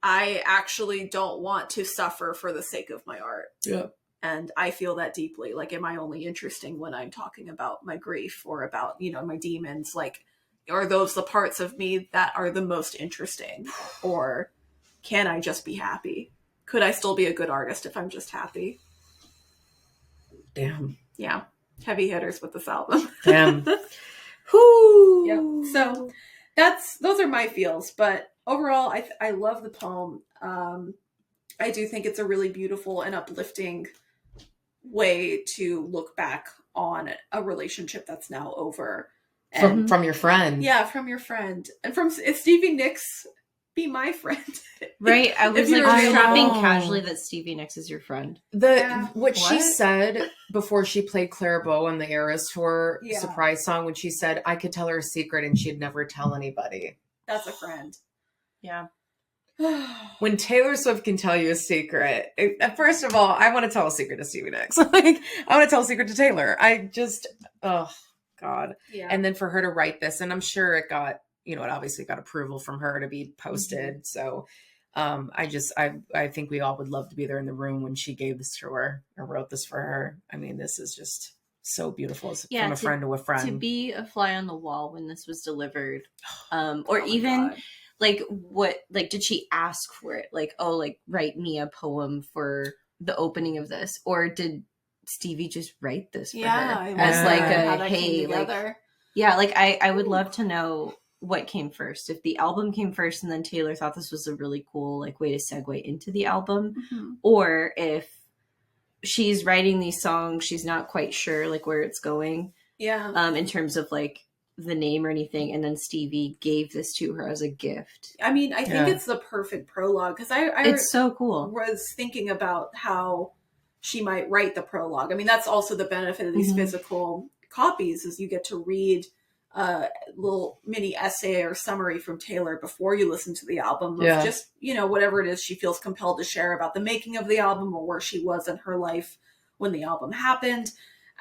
I actually don't want to suffer for the sake of my art. Yeah. And I feel that deeply. Like, am I only interesting when I'm talking about my grief or about, you know, my demons? Like, are those the parts of me that are the most interesting? Or can I just be happy? Could I still be a good artist if I'm just happy? Damn. Yeah. Heavy hitters with this album. Damn. Whoo. Yep. So those are my feels. But overall, I love the poem. I do think it's a really beautiful and uplifting way to look back on a relationship that's now over. And From your friend. Yeah, from your friend. And from Stevie Nicks, be my friend. Right. I was like dropping casually that Stevie Nicks is your friend. What she said before she played Claire Bow on the Eras Tour surprise song, when she said, I could tell her a secret and she'd never tell anybody. That's a friend. Yeah. When Taylor Swift can tell you a secret, first of all, I want to tell a secret to Stevie Nicks. Like, I want to tell a secret to Taylor. I just, oh God. Yeah. And then for her to write this, and I'm sure it got, you know, it obviously got approval from her to be posted. Mm-hmm. So I think we all would love to be there in the room when she gave this to her or wrote this for her. I mean, this is just so beautiful from a friend to a friend. To be a fly on the wall when this was delivered, or even... God. Like, what, like, did she ask for it? Like, oh, like, write me a poem for the opening of this? Or did Stevie just write this for her? As like a, hey, like, like, I would love to know what came first. If the album came first and then Taylor thought this was a really cool, like, way to segue into the album. Mm-hmm. Or if she's writing these songs, she's not quite sure, like, where it's going. Yeah. In terms of, like, the name or anything, and then Stevie gave this to her as a gift. I mean, I think it's the perfect prologue, because it's so cool. Was thinking about how she might write the prologue. I mean, that's also the benefit of these physical copies, is you get to read a little mini essay or summary from Taylor before you listen to the album of just, you know, whatever it is she feels compelled to share about the making of the album or where she was in her life when the album happened.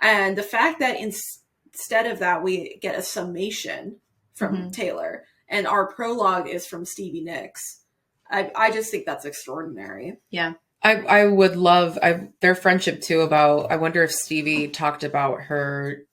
And the fact that instead of that, we get a summation from Taylor, and our prologue is from Stevie Nicks. I just think that's extraordinary. Yeah. I would love their friendship too. I wonder if Stevie talked about her,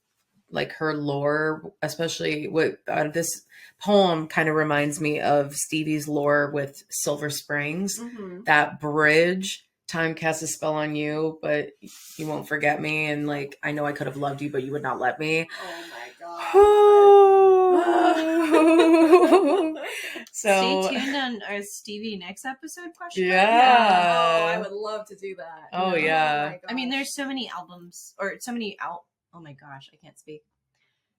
like her lore, especially with this poem kind of reminds me of Stevie's lore with Silver Springs, that bridge. Time casts a spell on you, but you won't forget me. And like, I know I could have loved you, but you would not let me. Oh my God. So stay tuned on our Stevie Nicks episode question. Yeah. Oh, I would love to do that. Oh, yeah. I mean, there's so many albums or so many oh my gosh, I can't speak.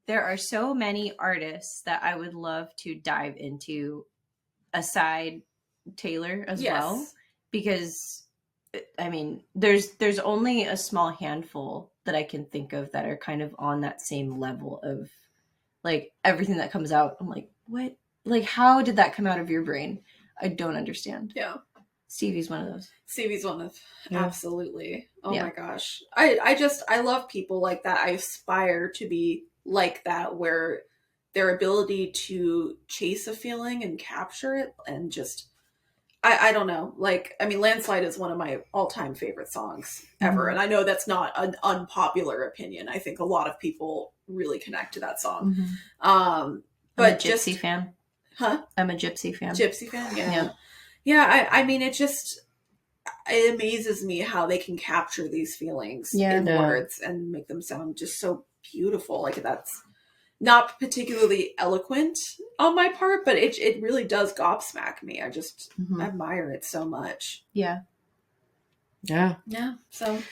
There are so many artists that I would love to dive into aside Taylor as well, because I mean, there's only a small handful that I can think of that are kind of on that same level of like everything that comes out. I'm like, what? Like, how did that come out of your brain? I don't understand. Yeah. Stevie's one of those. Absolutely. Oh my gosh. I love people like that. I aspire to be like that, where their ability to chase a feeling and capture it and just, I don't know. Like, I mean, Landslide is one of my all-time favorite songs ever. And I know that's not an unpopular opinion. I think a lot of people really connect to that song. But I'm a Gypsy fan. Huh? I'm a Gypsy fan. Gypsy fan? Yeah. Yeah, I mean, it amazes me how they can capture these feelings in words and make them sound just so beautiful. Like, that's not particularly eloquent on my part, but it really does gobsmack me. I just admire it so much. Yeah. Yeah. Yeah. So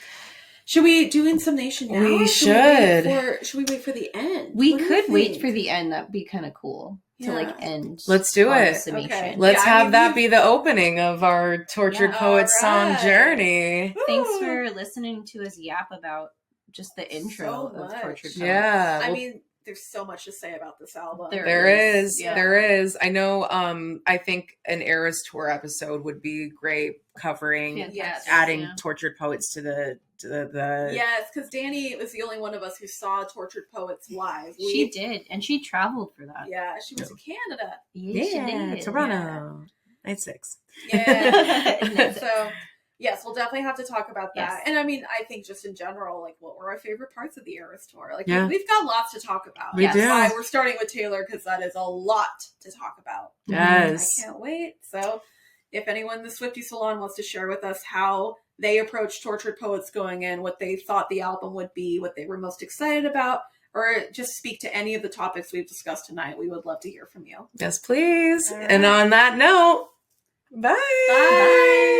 should we do Insomnation now? We should. Should we wait for the end? We could wait for the end. That'd be kind of cool to like end. Let's do it. Okay. Let's have that be the opening of our Tortured Poets song journey. Thanks for listening to us yap about just the intro So of much. Tortured Poets. Yeah. I well, mean, there's so much to say about this album. There is. Yeah. There is. I know, I think an Eras Tour episode would be great covering, Fantastic. adding Yeah. Tortured Poets to the Yes, because Dani was the only one of us who saw Tortured Poets live. She did, and she traveled for that. Yeah, she went to Canada. Yes, she did. Toronto. Night 6. Yeah. So, yes, we'll definitely have to talk about that. Yes. And I mean, I think just in general, like, what were our favorite parts of the Eras Tour? Like, Yeah. we've got lots to talk about. We That's do. why we're starting with Taylor, because that is a lot to talk about. Yes. I can't wait. So, if anyone in the Swiftie Salon wants to share with us how they approached Tortured Poets going in, what they thought the album would be, what they were most excited about, or just speak to any of the topics we've discussed tonight, we would love to hear from you. Yes, please. All And right. on that note, bye. Bye.